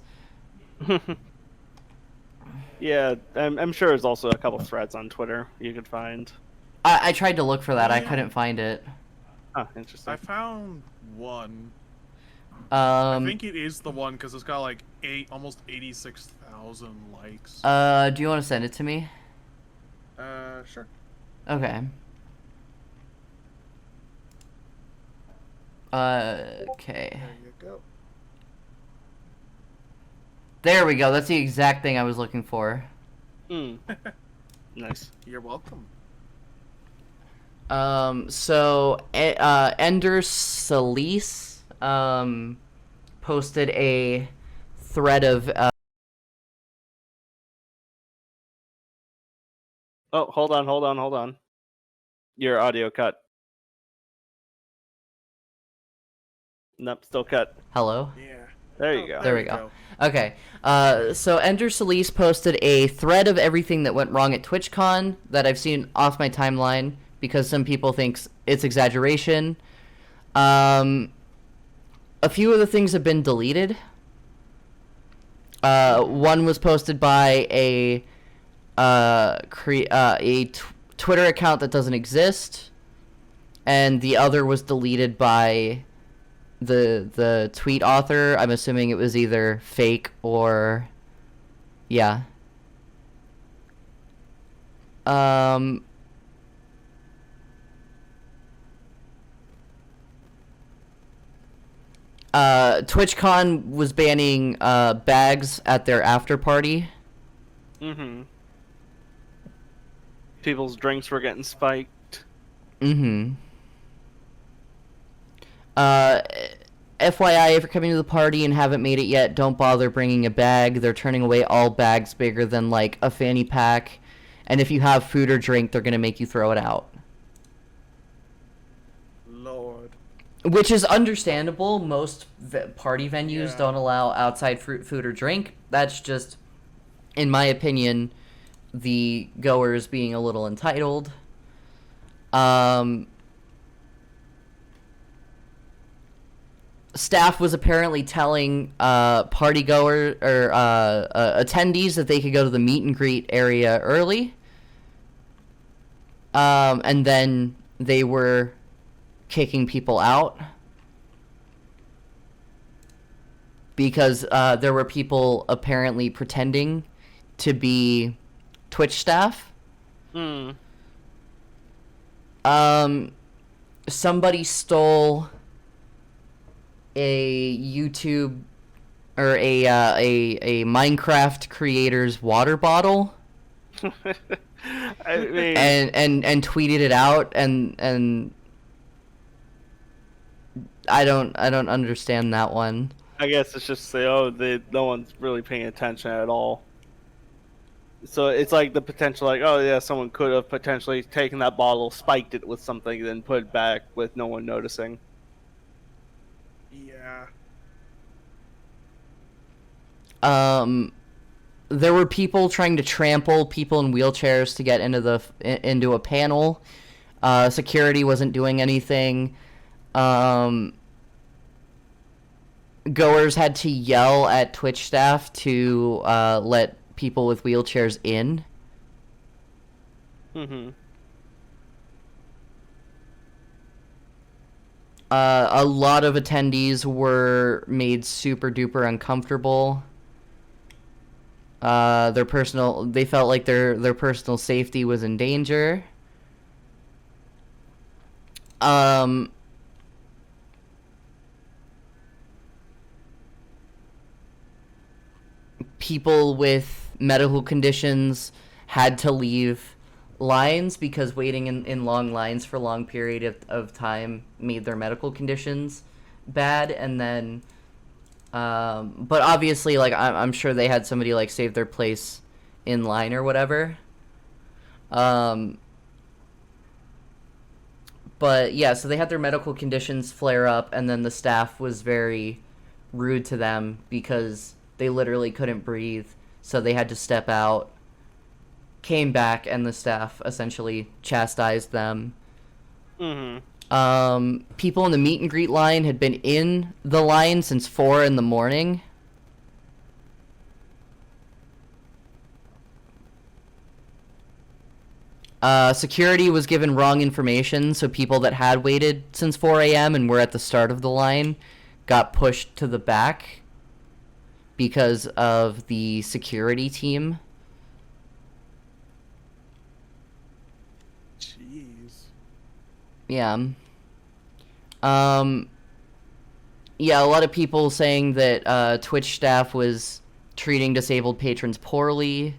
Yeah, I'm sure there's also a couple threads on Twitter you could find. I tried to look for that. I couldn't find it. Oh, interesting. I found one. I think it is the one because it's got like almost 86,000 likes. Do you want to send it to me? Sure. Okay. Okay. There you go. There we go. That's the exact thing I was looking for. Nice. You're welcome. So Ender Solis posted a thread of Oh, hold on. Your audio cut. Nope, still cut. Hello? Yeah. There you go. There we go. Okay. So Ender Solis posted a thread of everything that went wrong at TwitchCon that I've seen off my timeline because some people think it's exaggeration. A few of the things have been deleted. One was posted by a Twitter account that doesn't exist, and the other was deleted by the tweet author. I'm assuming it was either fake or yeah. TwitchCon was banning bags at their after party. People's drinks were getting spiked. FYI, if you're coming to the party and haven't made it yet, don't bother bringing a bag. They're turning away all bags bigger than, like, a fanny pack. And if you have food or drink, they're gonna make you throw it out. Lord. Which is understandable. Most party venues don't allow outside food or drink. That's just, in my opinion, the goers being a little entitled. Staff was apparently telling partygoer or attendees that they could go to the meet and greet area early, and then they were kicking people out. because there were people apparently pretending to be Twitch staff. Somebody stole a YouTube or a Minecraft creator's water bottle. I mean, and tweeted it out, and I don't understand that one. I guess it's just say, no one's really paying attention at all. So it's like the potential, like, oh yeah, someone could have potentially taken that bottle, spiked it with something, then put it back with no one noticing. Yeah. There were people trying to trample people in wheelchairs to get into a panel. Security wasn't doing anything. Goers had to yell at Twitch staff to let people with wheelchairs in. A lot of attendees were made super duper uncomfortable. They felt like their personal safety was in danger. People with medical conditions had to leave lines because waiting in long lines for a long period of time made their medical conditions bad. And then but obviously, like, I'm sure they had somebody like save their place in line or whatever. But yeah, so they had their medical conditions flare up, and then the staff was very rude to them because they literally couldn't breathe, so they had to step out, came back, and the staff essentially chastised them. People in the meet and greet line had been in the line since 4 in the morning. Security was given wrong information, so people that had waited since 4 a.m. and were at the start of the line got pushed to the back because of the security team. Jeez. Yeah. Yeah, a lot of people saying that Twitch staff was treating disabled patrons poorly.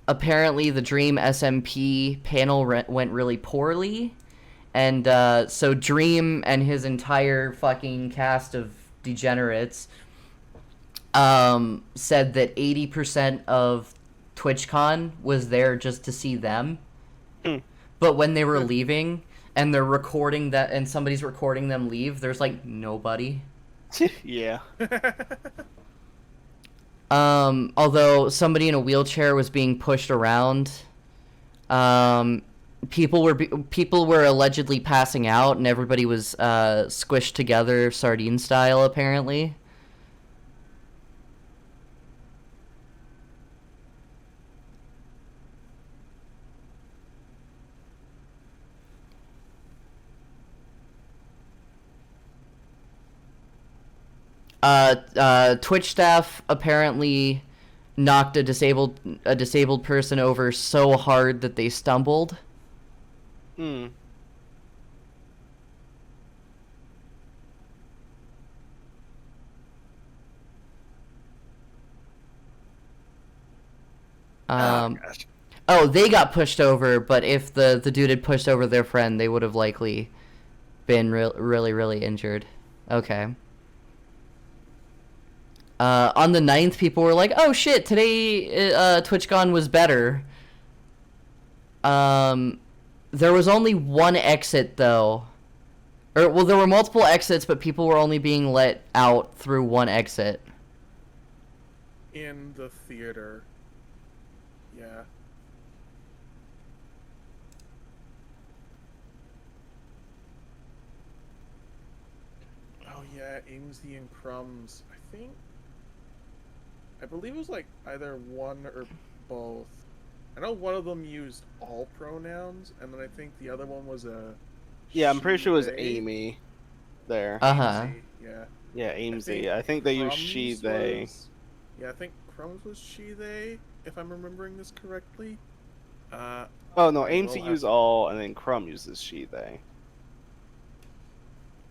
Apparently the Dream SMP panel went really poorly, and so Dream and his entire fucking cast of degenerates said that 80% of TwitchCon was there just to see them. But when they were leaving and they're recording that, and somebody's recording them leave, there's like nobody. Yeah. Although somebody in a wheelchair was being pushed around. People were allegedly passing out, and everybody was squished together, sardine style, apparently. Twitch staff apparently knocked a disabled person over so hard that they stumbled. Oh, they got pushed over, but if the dude had pushed over their friend, they would have likely been really injured. Okay. On the 9th, people were like, oh shit, today TwitchCon was better. There was only one exit, though. Well, there were multiple exits, but people were only being let out through one exit. In the theater. Yeah. Oh yeah, Amesy and Crumbs. I believe it was like either one or both. I know one of them used all pronouns, and then I think the other one was a. Yeah, I'm pretty sure it was they. Amy there. Uh-huh. Amesy, yeah. Yeah, I think Amesy. I think they use she, Crumbs they. was. Yeah, I think Crumbs was she, they, if I'm remembering this correctly. Oh no, I will Amesy have use all, and then Crumb uses she, they.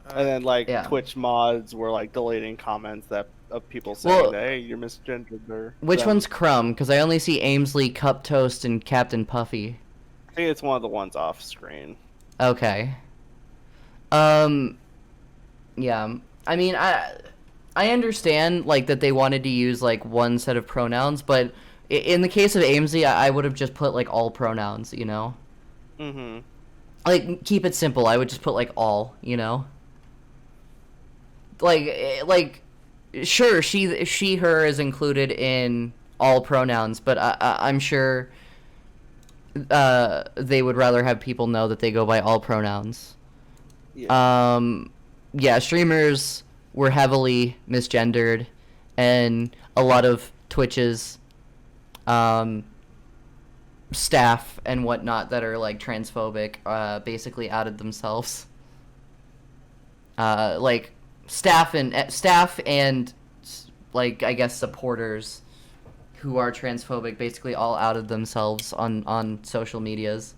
And then okay. like Yeah. Twitch mods were like deleting comments that of people saying Well, that hey, you're misgendered or which them. one's Crumb? Because I only see Amesley, Cup Toast, and Captain Puffy. I think it's one of the ones off screen. Okay. Yeah. I mean, I understand like that they wanted to use like one set of pronouns, but in the case of Amesley, I would have just put like all pronouns, you know? Mm-hmm. Like keep it simple. I would just put like all, you know? Like sure, she her is included in all pronouns, but I'm sure they would rather have people know that they go by all pronouns. Yeah. Yeah, streamers were heavily misgendered, and a lot of Twitch's staff and whatnot that are like transphobic basically outed themselves. Like staff and like I guess supporters who are transphobic basically all outed themselves on social medias.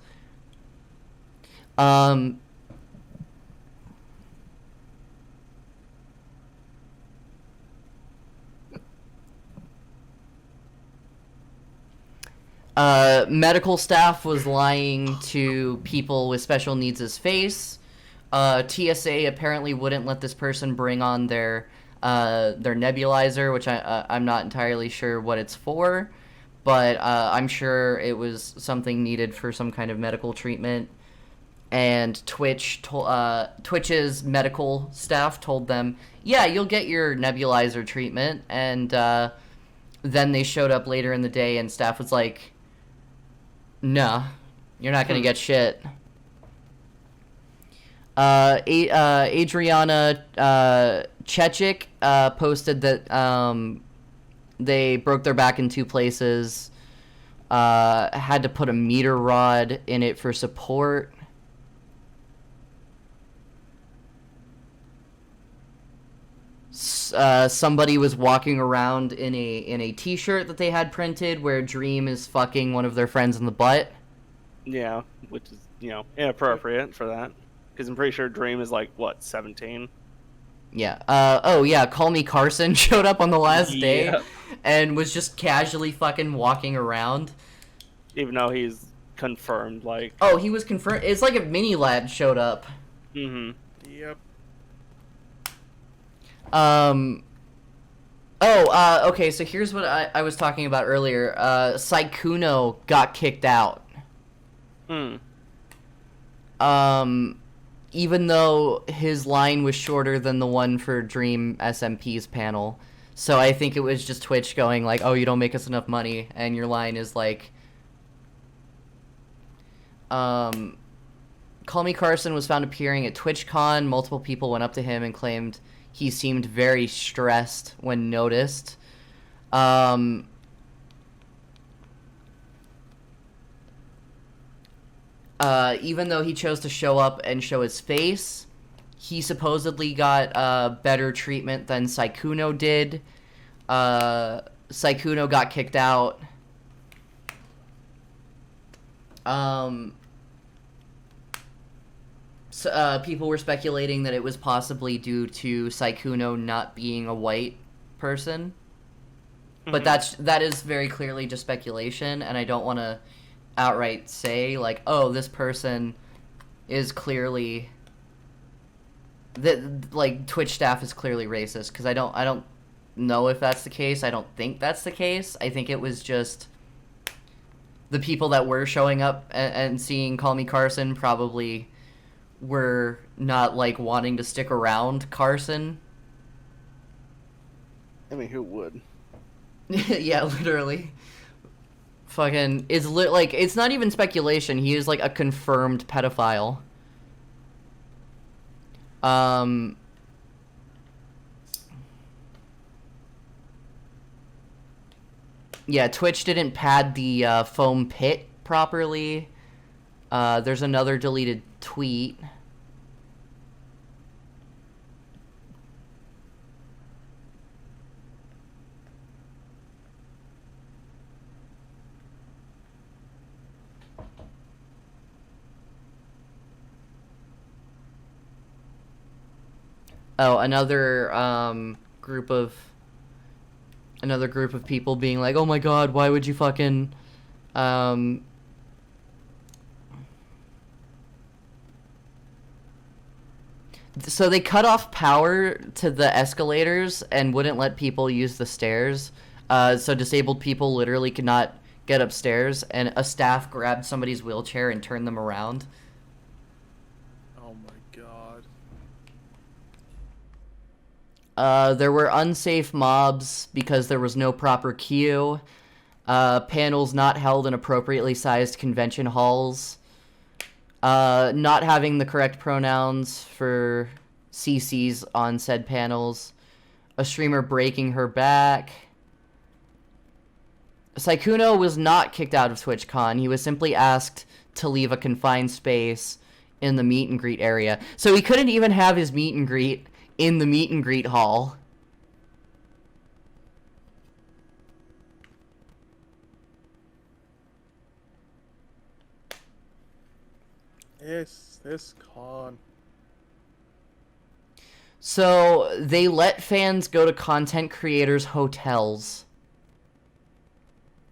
Medical staff was lying to people with special needs as face. TSA apparently wouldn't let this person bring on their nebulizer, which I'm not entirely sure what it's for, but I'm sure it was something needed for some kind of medical treatment. And Twitch's medical staff told them, yeah, you'll get your nebulizer treatment. And then they showed up later in the day and staff was like, nah, you're not going to get shit. Adriana Chechik posted that they broke their back in 2 places, had to put a meter rod in it for support. Somebody was walking around in a t-shirt that they had printed where Dream is fucking one of their friends in the butt. Yeah, which is, inappropriate for that. Because I'm pretty sure Dream is like, what, 17? Yeah. Oh, yeah, Call Me Carson showed up on the last day and was just casually fucking walking around. Even though he's confirmed, like... Oh, he was confirmed. It's like a mini lad showed up. Mm-hmm. Yep. Okay, so here's what I was talking about earlier. Saikuno got kicked out. Even though his line was shorter than the one for Dream SMP's panel. So I think it was just Twitch going like, oh, you don't make us enough money, and your line is like... Call Me Carson was found appearing at TwitchCon. Multiple people went up to him and claimed he seemed very stressed when noticed. Even though he chose to show up and show his face, he supposedly got better treatment than Saikuno did. Saikuno got kicked out. People were speculating that it was possibly due to Saikuno not being a white person. But that is very clearly just speculation, and I don't want to outright say, like, oh, this person is clearly... like, Twitch staff is clearly racist, because I don't know if that's the case. I don't think that's the case. I think it was just... the people that were showing up and seeing Call Me Carson probably were not, like, wanting to stick around Carson. I mean, who would? Yeah, literally. Fucking, it's not even speculation. He is, like, a confirmed pedophile. Yeah, Twitch didn't pad the foam pit properly. There's another deleted tweet. Oh, another group of people being like, "Oh my god, why would you fucking So they cut off power to the escalators and wouldn't let people use the stairs. So disabled people literally could not get upstairs, and a staff grabbed somebody's wheelchair and turned them around. Oh my god. There were unsafe mobs because there was no proper queue. Panels not held in appropriately sized convention halls. Not having the correct pronouns for CCs on said panels. A streamer breaking her back. Saikuno was not kicked out of TwitchCon. He was simply asked to leave a confined space in the meet and greet area. So he couldn't even have his meet and greet in the meet and greet hall. Yes, this con. So they let fans go to content creators' hotels.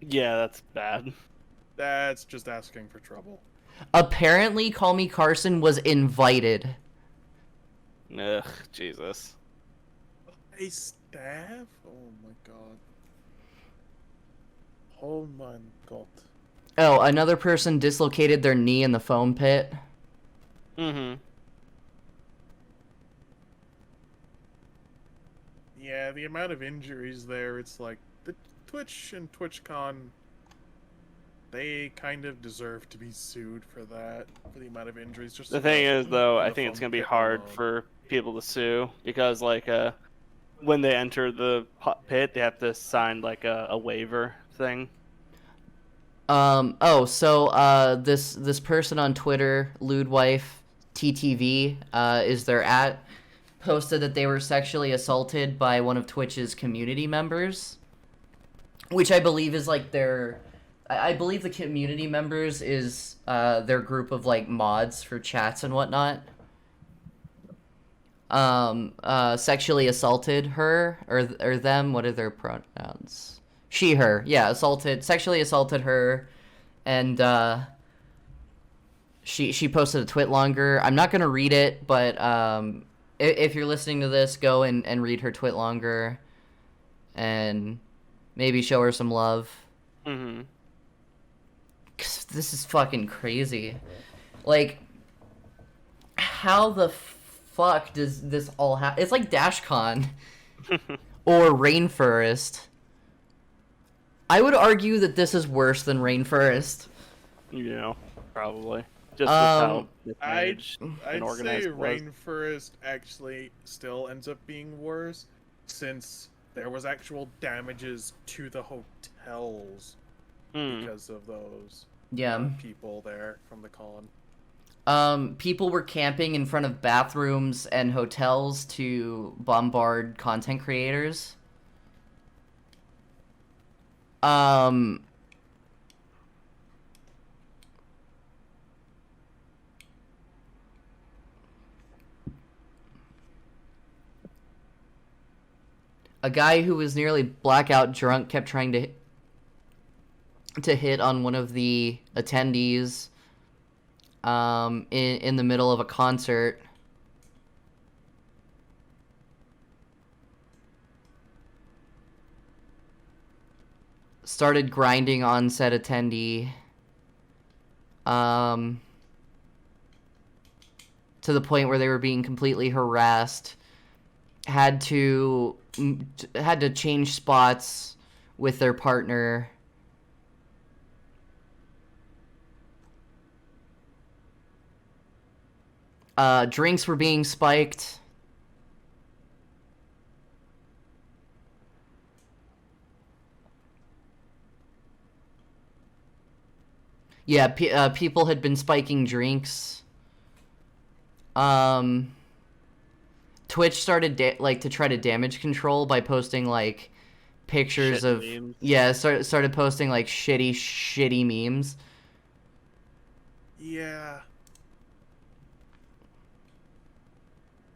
Yeah, that's bad. That's just asking for trouble. Apparently, Call Me Carson was invited. Ugh, Jesus. A staff? Oh my god. Oh my god. Oh, another person dislocated their knee in the foam pit. Mm-hmm. Yeah, the amount of injuries there, it's like, the Twitch and TwitchCon, they kind of deserve to be sued for that, for the amount of injuries. Just The thing is, though, I think it's foam gonna be pit hard alone. for people to sue because, like, when they enter the pit, they have to sign like a waiver thing. This person on Twitter, Lewdwife TTV, is their at, posted that they were sexually assaulted by one of Twitch's community members, which I believe is like I believe the community members is their group of like mods for chats and whatnot. Sexually assaulted her or them. What are their pronouns? She, her. Yeah, sexually assaulted her, and she posted a twit longer. I'm not gonna read it, but if you're listening to this, go and read her twit longer, and maybe show her some love. Mm-hmm. 'Cause this is fucking crazy. Like, how the fuck does this all happen? It's like DashCon or Rainforest. I would argue that this is worse than Rainforest. Yeah, probably. Just with how I'd managed say and organized it was. Rainforest actually still ends up being worse, since there was actual damages to the hotels because of those people there from the con. People were camping in front of bathrooms and hotels to bombard content creators. A guy who was nearly blackout drunk kept trying to hit on one of the attendees in the middle of a concert. Started grinding on said attendee. To the point where they were being completely harassed. Had to change spots with their partner. Drinks were being spiked. Yeah, people had been spiking drinks. Twitch started to try to damage control by posting like pictures Shit of memes. started posting like shitty memes. Yeah.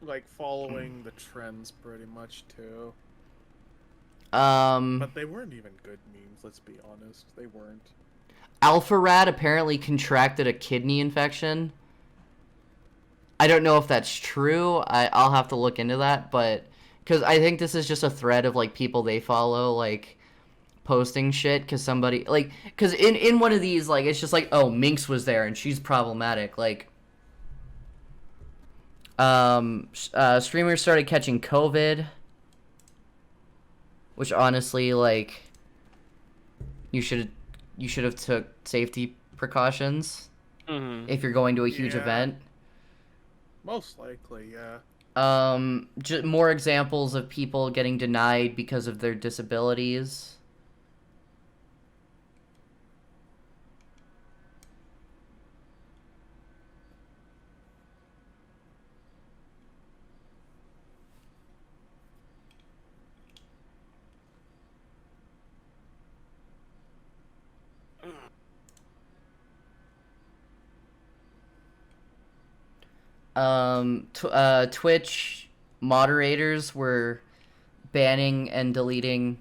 Like following the trends pretty much too. But they weren't even good memes, let's be honest. They weren't. Alpha Rat apparently contracted a kidney infection. I don't know if that's true. I'll have to look into that, but because I think this is just a thread of like people they follow like posting shit because somebody like because in one of these like it's just like, oh, Minx was there and she's problematic. Like streamers started catching COVID, which honestly like you should have took safety precautions if you're going to a huge event. Most likely, yeah. Just more examples of people getting denied because of their disabilities. Twitch moderators were banning and deleting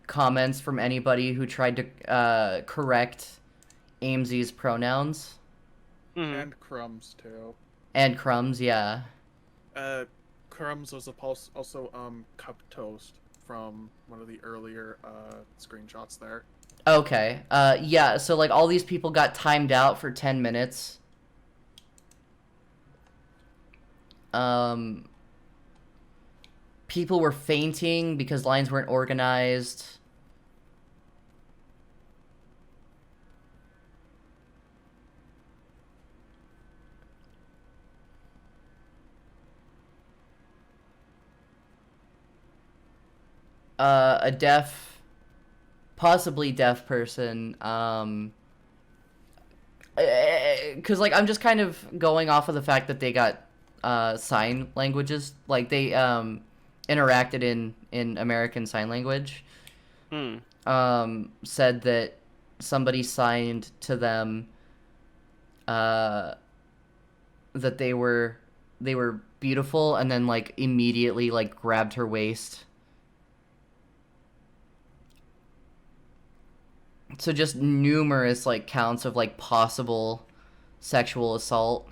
comments from anybody who tried to correct Aimsy's pronouns. And Crumbs too. And Crumbs, yeah. Crumbs was also Cup Toast from one of the earlier screenshots there. Okay. Yeah, so like all these people got timed out for 10 minutes. People were fainting because lines weren't organized. A deaf, possibly deaf person, because like I'm just kind of going off of the fact that they got sign languages, like they interacted in American Sign Language. Said that somebody signed to them that they were beautiful, and then like immediately like grabbed her waist. So just numerous like counts of like possible sexual assault.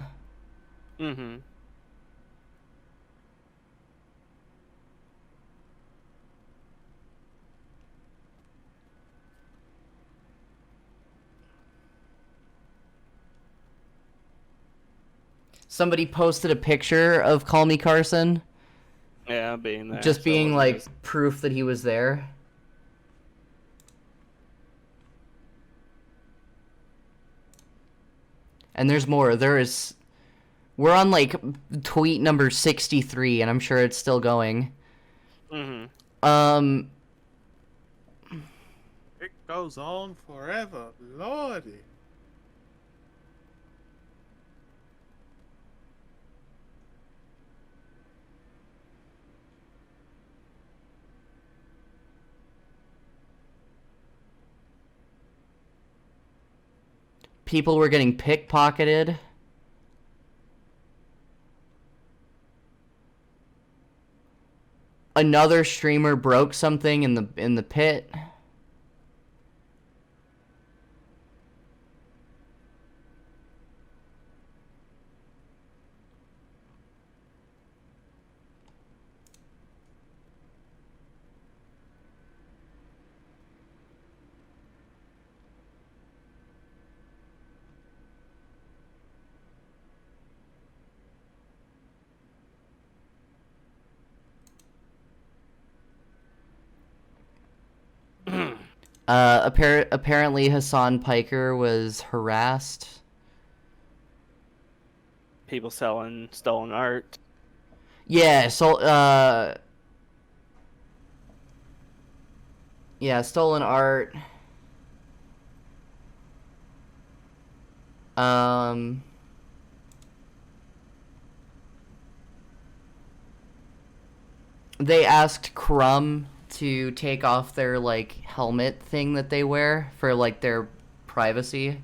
Somebody posted a picture of Call Me Carson. Yeah, being there. Just being like proof that he was there. And there's more. We're on like tweet number 63, and I'm sure it's still going. It goes on forever, lordy. People were getting pickpocketed. Another streamer broke something in the pit. Apparently Hassan Piker was harassed. People selling stolen art. Yeah, so yeah, stolen art. Um, they asked Crumb to take off their, like, helmet thing that they wear for, like, their privacy.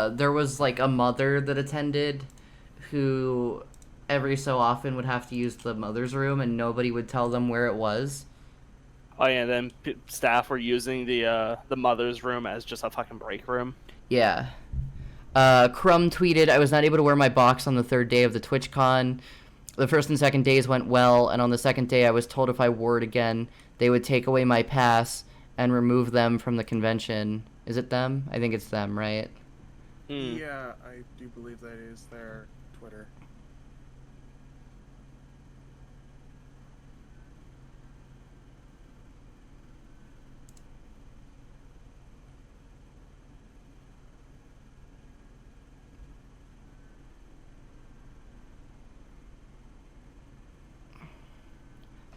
There was, like, a mother that attended who every so often would have to use the mother's room and nobody would tell them where it was. Oh yeah, then staff were using the mother's room as just a fucking break room. Yeah. Crumb tweeted, I was not able to wear my box on the third day of the TwitchCon. The first and second days went well, and on the second day I was told if I wore it again, they would take away my pass and remove them from the convention. Is it them? I think it's them, right? Yeah, I do believe that is their Twitter.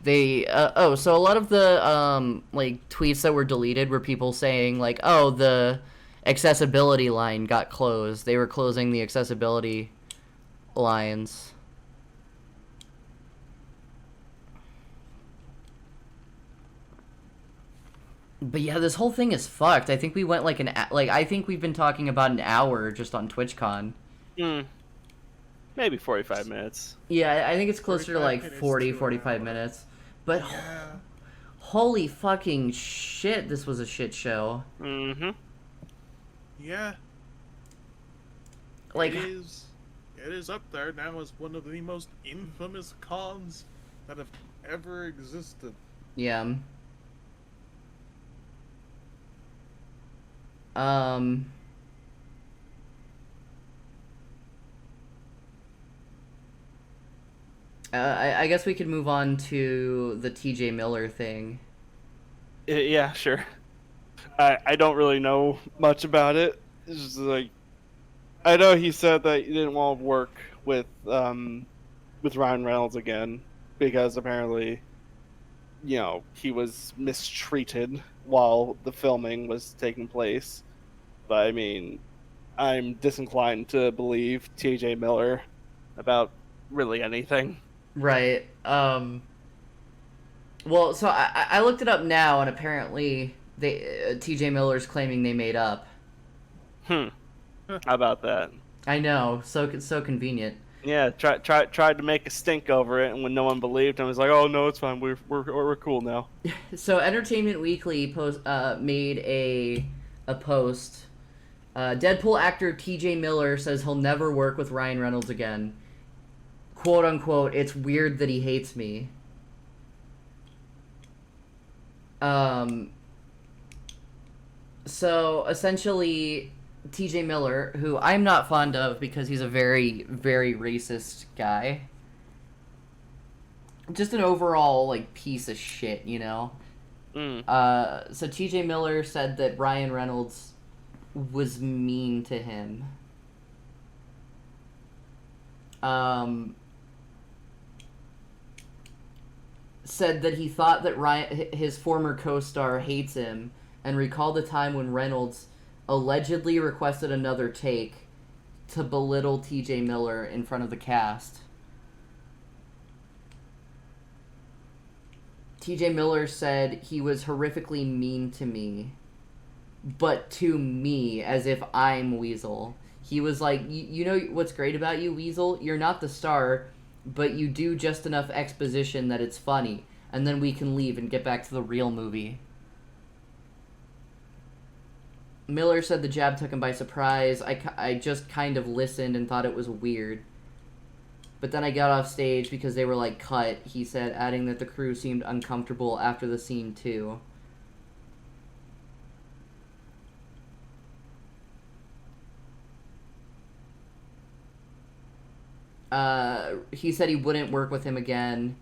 They so a lot of the like tweets that were deleted were people saying like, oh, the accessibility line got closed. They were closing the accessibility lines. But yeah, this whole thing is fucked. I think we went like I think we've been talking about an hour just on TwitchCon. Maybe 45 minutes. Yeah, I think it's closer to like 40, 45 minutes. But yeah. Holy fucking shit, this was a shit show. Yeah. Like, it is up there now as one of the most infamous cons that have ever existed. Yeah. I guess we could move on to the TJ Miller thing. Yeah, sure. I don't really know much about it. It's just like, I know he said that he didn't want to work with Ryan Reynolds again because apparently, he was mistreated while the filming was taking place. But I mean, I'm disinclined to believe TJ Miller about really anything. Right. Well, so I looked it up now, and apparently TJ Miller's claiming they made up. How about that? I know, so convenient. Yeah, tried to make a stink over it, and when no one believed him, was like, "Oh no, it's fine. We're cool now." So Entertainment Weekly made a post. Deadpool actor TJ Miller says he'll never work with Ryan Reynolds again. "Quote unquote, it's weird that he hates me." So essentially, TJ Miller, who I'm not fond of because he's a very, very racist guy. Just an overall, like, piece of shit, you know? So TJ Miller said that Ryan Reynolds was mean to him. Said that he thought that his former co-star hates him, and recalled a time when Reynolds allegedly requested another take to belittle TJ Miller in front of the cast. TJ Miller said he was horrifically mean to me, but to me, as if I'm Weasel. He was like, you know what's great about you, Weasel? You're not the star, but you do just enough exposition that it's funny, and then we can leave and get back to the real movie. Miller said the jab took him by surprise. I just kind of listened and thought it was weird. But then I got off stage because they were like, cut, he said, adding that the crew seemed uncomfortable after the scene too. He said he wouldn't work with him again.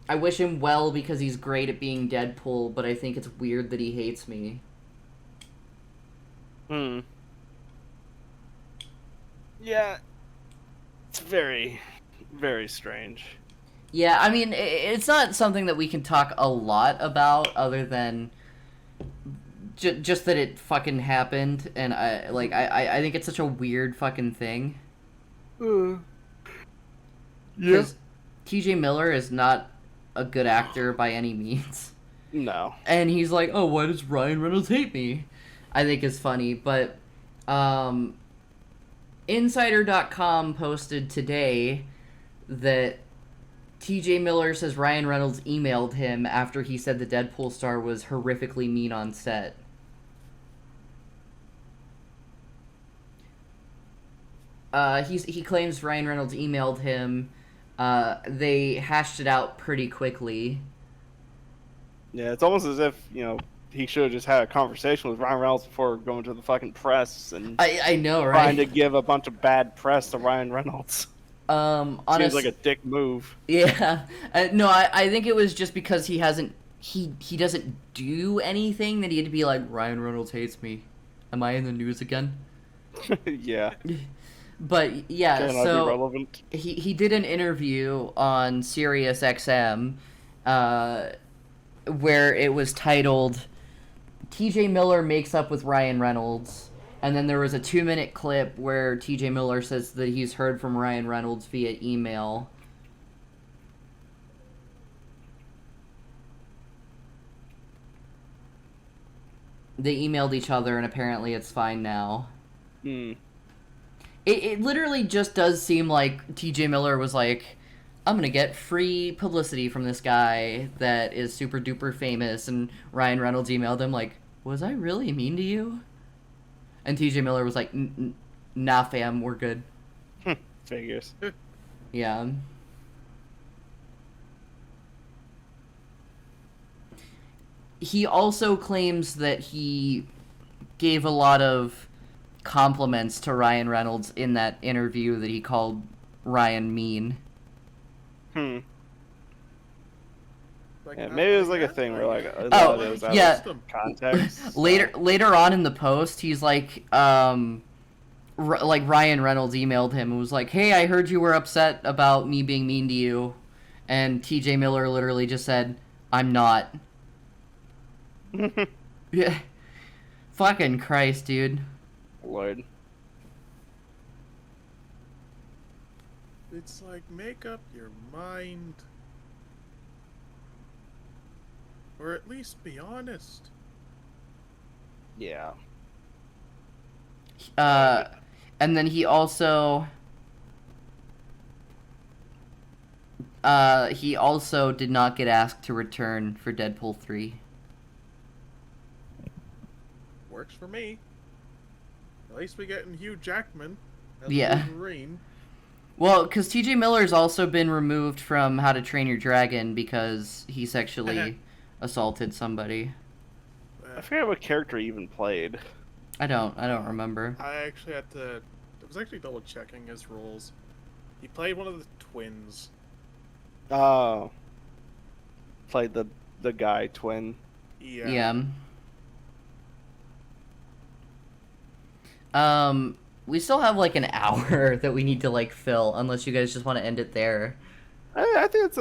I wish him well because he's great at being Deadpool, but I think it's weird that he hates me. Yeah. It's very, very strange. Yeah, I mean, it's not something that we can talk a lot about other than just that it fucking happened, and I think it's such a weird fucking thing. Yeah. Because TJ Miller is not a good actor by any means. No. And he's like, oh, why does Ryan Reynolds hate me? I think is funny, but Insider.com posted today that TJ Miller says Ryan Reynolds emailed him after he said the Deadpool star was horrifically mean on set. He claims Ryan Reynolds emailed him. They hashed it out pretty quickly. Yeah, it's almost as if, he should have just had a conversation with Ryan Reynolds before going to the fucking press and I know, right? trying to give a bunch of bad press to Ryan Reynolds. Seems like a dick move. Yeah. No, I think it was just because he doesn't do anything that he had to be like, Ryan Reynolds hates me. Am I in the news again? Yeah. But yeah, Cannot so be relevant. he did an interview on Sirius XM where it was titled TJ Miller makes up with Ryan Reynolds, and then there was a 2-minute clip where TJ Miller says that he's heard from Ryan Reynolds via email. They emailed each other, and apparently it's fine now. It literally just does seem like TJ Miller was like, I'm gonna get free publicity from this guy that is super duper famous, and Ryan Reynolds emailed him like, was I really mean to you? And TJ Miller was like, nah fam, we're good. Figures. Yeah. He also claims that he gave a lot of compliments to Ryan Reynolds in that interview that he called Ryan mean. Yeah, maybe it was like a thing where like it was out of context. Later on in the post, he's like Ryan Reynolds emailed him and was like, "Hey, I heard you were upset about me being mean to you," and TJ Miller literally just said, "I'm not." Yeah, fucking Christ, dude. Lord. It's like, make up your mind. Or at least be honest. Yeah. And then he also did not get asked to return for Deadpool 3. Works for me. At least we getting Hugh Jackman as Yeah. Wolverine. Well, because TJ Miller's also been removed from How to Train Your Dragon because he sexually assaulted somebody. I forget what character he even played. I don't remember. I actually had to... I was actually double checking his roles. He played one of the twins. Oh. Played the guy twin. Yeah. We still have like an hour that we need to like fill, unless you guys just want to end it there. I think it's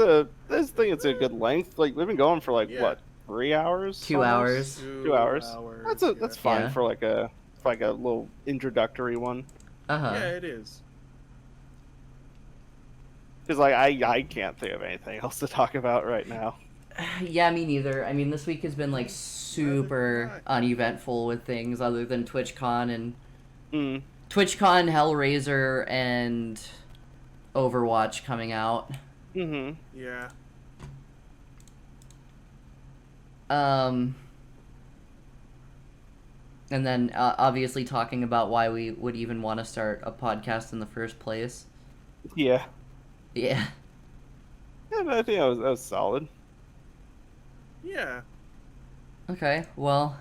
a good length. Like we've been going for like what, 3 hours? 2 hours. 2 hours. That's fine for like a little introductory one. Uh-huh. Yeah, it is. Because like I can't think of anything else to talk about right now. Yeah, me neither. I mean, this week has been like super uneventful with things other than TwitchCon and TwitchCon, Hellraiser, and Overwatch coming out. Yeah. And then obviously talking about why we would even want to start a podcast in the first place. Yeah. Yeah. Yeah, but I think that was solid. Yeah. Okay, well,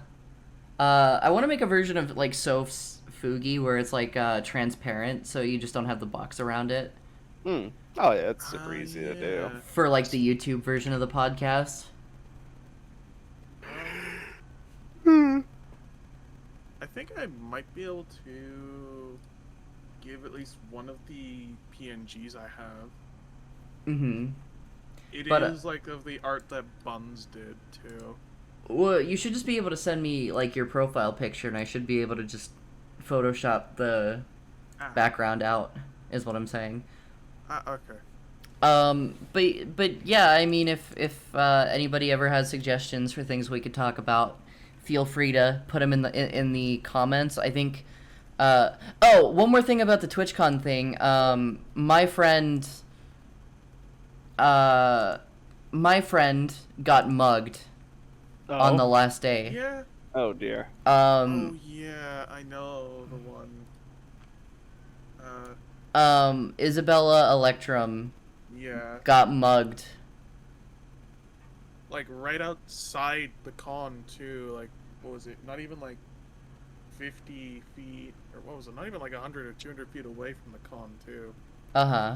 I want to make a version of like Soph's Fugi where it's like transparent, so you just don't have the box around it. Oh yeah, it's super easy to do. For like the YouTube version of the podcast. I think I might be able to give at least one of the PNGs I have. Mm-hmm. It But, is like of the art that Buns did too. Well, you should just be able to send me like your profile picture, and I should be able to just Photoshop the background out. Is what I'm saying. Okay. But yeah, I mean, if anybody ever has suggestions for things we could talk about, feel free to put them in the comments. I think. Oh, one more thing about the TwitchCon thing. My friend. My friend got mugged on the last day. Yeah. Oh dear. Oh yeah, I know the one. Isabella Electrum. Yeah. Got mugged. Like right outside the con too. Like what was it? Not even like 50 feet, or what was it? Not even like 100 or 200 feet away from the con too. Uh-huh.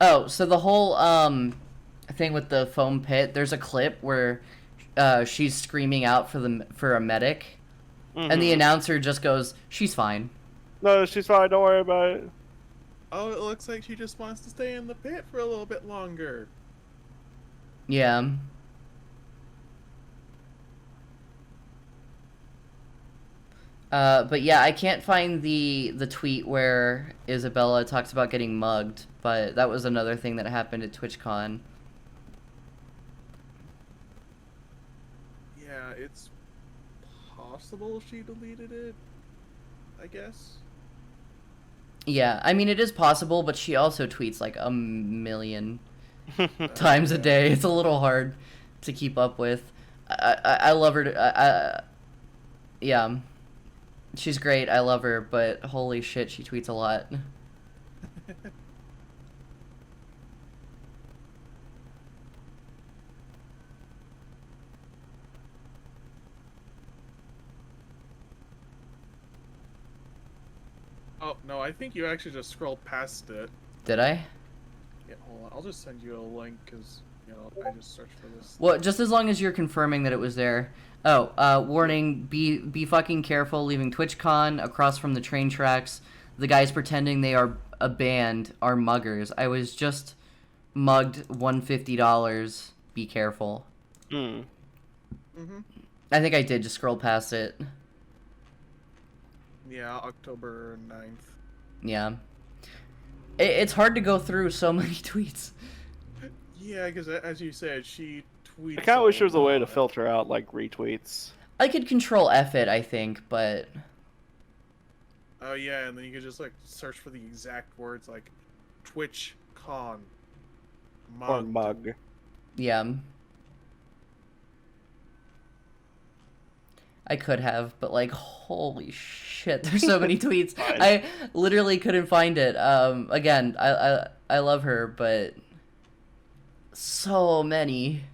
Oh, so the whole thing with the foam pit, there's a clip where she's screaming out for a medic, and the announcer just goes, "She's fine." No, she's fine. Don't worry about it. Oh, it looks like she just wants to stay in the pit for a little bit longer. Yeah. But yeah, I can't find the tweet where Isabella talks about getting mugged, but that was another thing that happened at TwitchCon. Yeah, it's possible she deleted it, I guess. Yeah, I mean, it is possible, but she also tweets like a million times a day. It's a little hard to keep up with. I love her. Yeah. She's great. I love her, but holy shit, she tweets a lot. Oh, no, I think you actually just scrolled past it. Did I? Yeah, hold on. I'll just send you a link, because, you know, I just searched for this. Well, just as long as you're confirming that it was there. Oh, warning, be fucking careful leaving TwitchCon across from the train tracks. The guys pretending they are a band are muggers. I was just mugged $150. Be careful. I think I did just scroll past it. Yeah, October 9th. Yeah. It's hard to go through so many tweets. Yeah, because as you said, she tweets. I kind of wish there was a way to filter out like retweets. I could control F it, I think, but... Oh yeah, and then you could just like search for the exact words like TwitchCon. Or mug. Yeah. I could have, but like, holy shit, there's so many tweets. I literally couldn't find it. Again, I love her, but so many.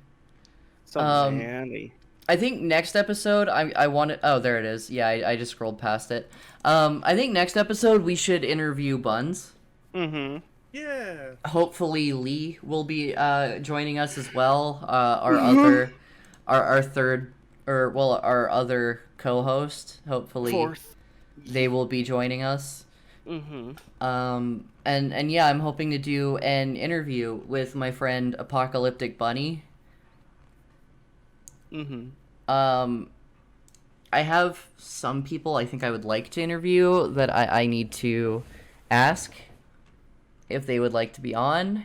So many. I think next episode, I want to... Oh, there it is. Yeah, I just scrolled past it. I think next episode we should interview Buns. Yeah. Hopefully Lee will be joining us as well. Our other co-host. Hopefully, Fourth. They will be joining us. And yeah, I'm hoping to do an interview with my friend Apocalyptic Bunny. I have some people I think I would like to interview that I need to ask if they would like to be on.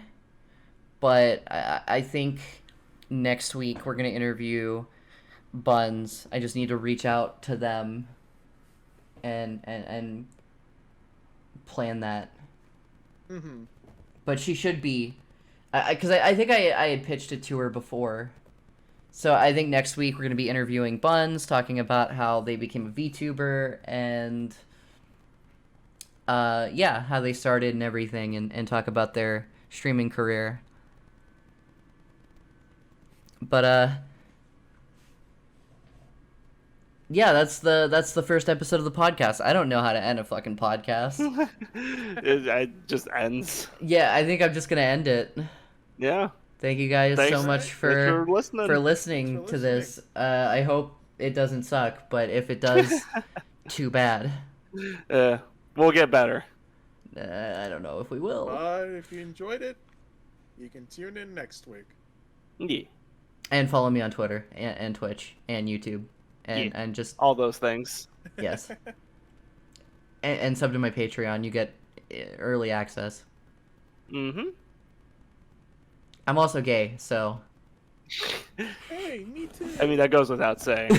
But I think next week we're going to interview Buns. I just need to reach out to them and plan that. But she should be... Because I think I had pitched it to her before. So I think next week we're going to be interviewing Buns, talking about how they became a VTuber, and yeah, how they started and everything, and talk about their streaming career. But yeah, that's the first episode of the podcast. I don't know how to end a fucking podcast. It just ends. Yeah, I think I'm just gonna end it. Yeah. Thank you guys Thanks. so much Thanks for listening. listening Thanks to for this. I hope it doesn't suck, but if it does, too bad. We'll get better. I don't know if we will. But if you enjoyed it, you can tune in next week. Yeah. And follow me on Twitter and Twitch and YouTube Yeah. and just All those things. yes. And sub to my Patreon. You get early access. Mm-hmm. I'm also gay, so. Hey, me too. I mean, that goes without saying.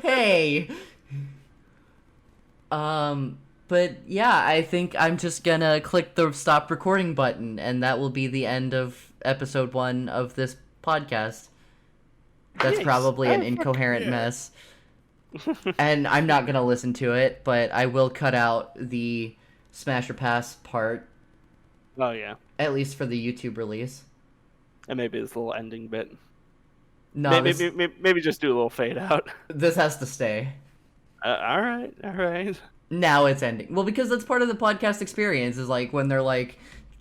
Hey. But yeah, I think I'm just gonna click the stop recording button, and that will be the end of episode 1 of this podcast. That's Yes. probably an Oh, fuck incoherent yeah. mess. And I'm not gonna listen to it, but I will cut out the Smash or Pass part, Oh, yeah. at least for the YouTube release. And maybe this little ending bit. No, Maybe just do a little fade out. this has to stay. All right. Now it's ending. Well, because that's part of the podcast experience, is like when they're like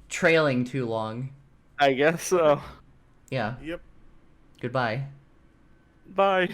trailing too long. I guess so. Yeah. Yep. Goodbye. Bye.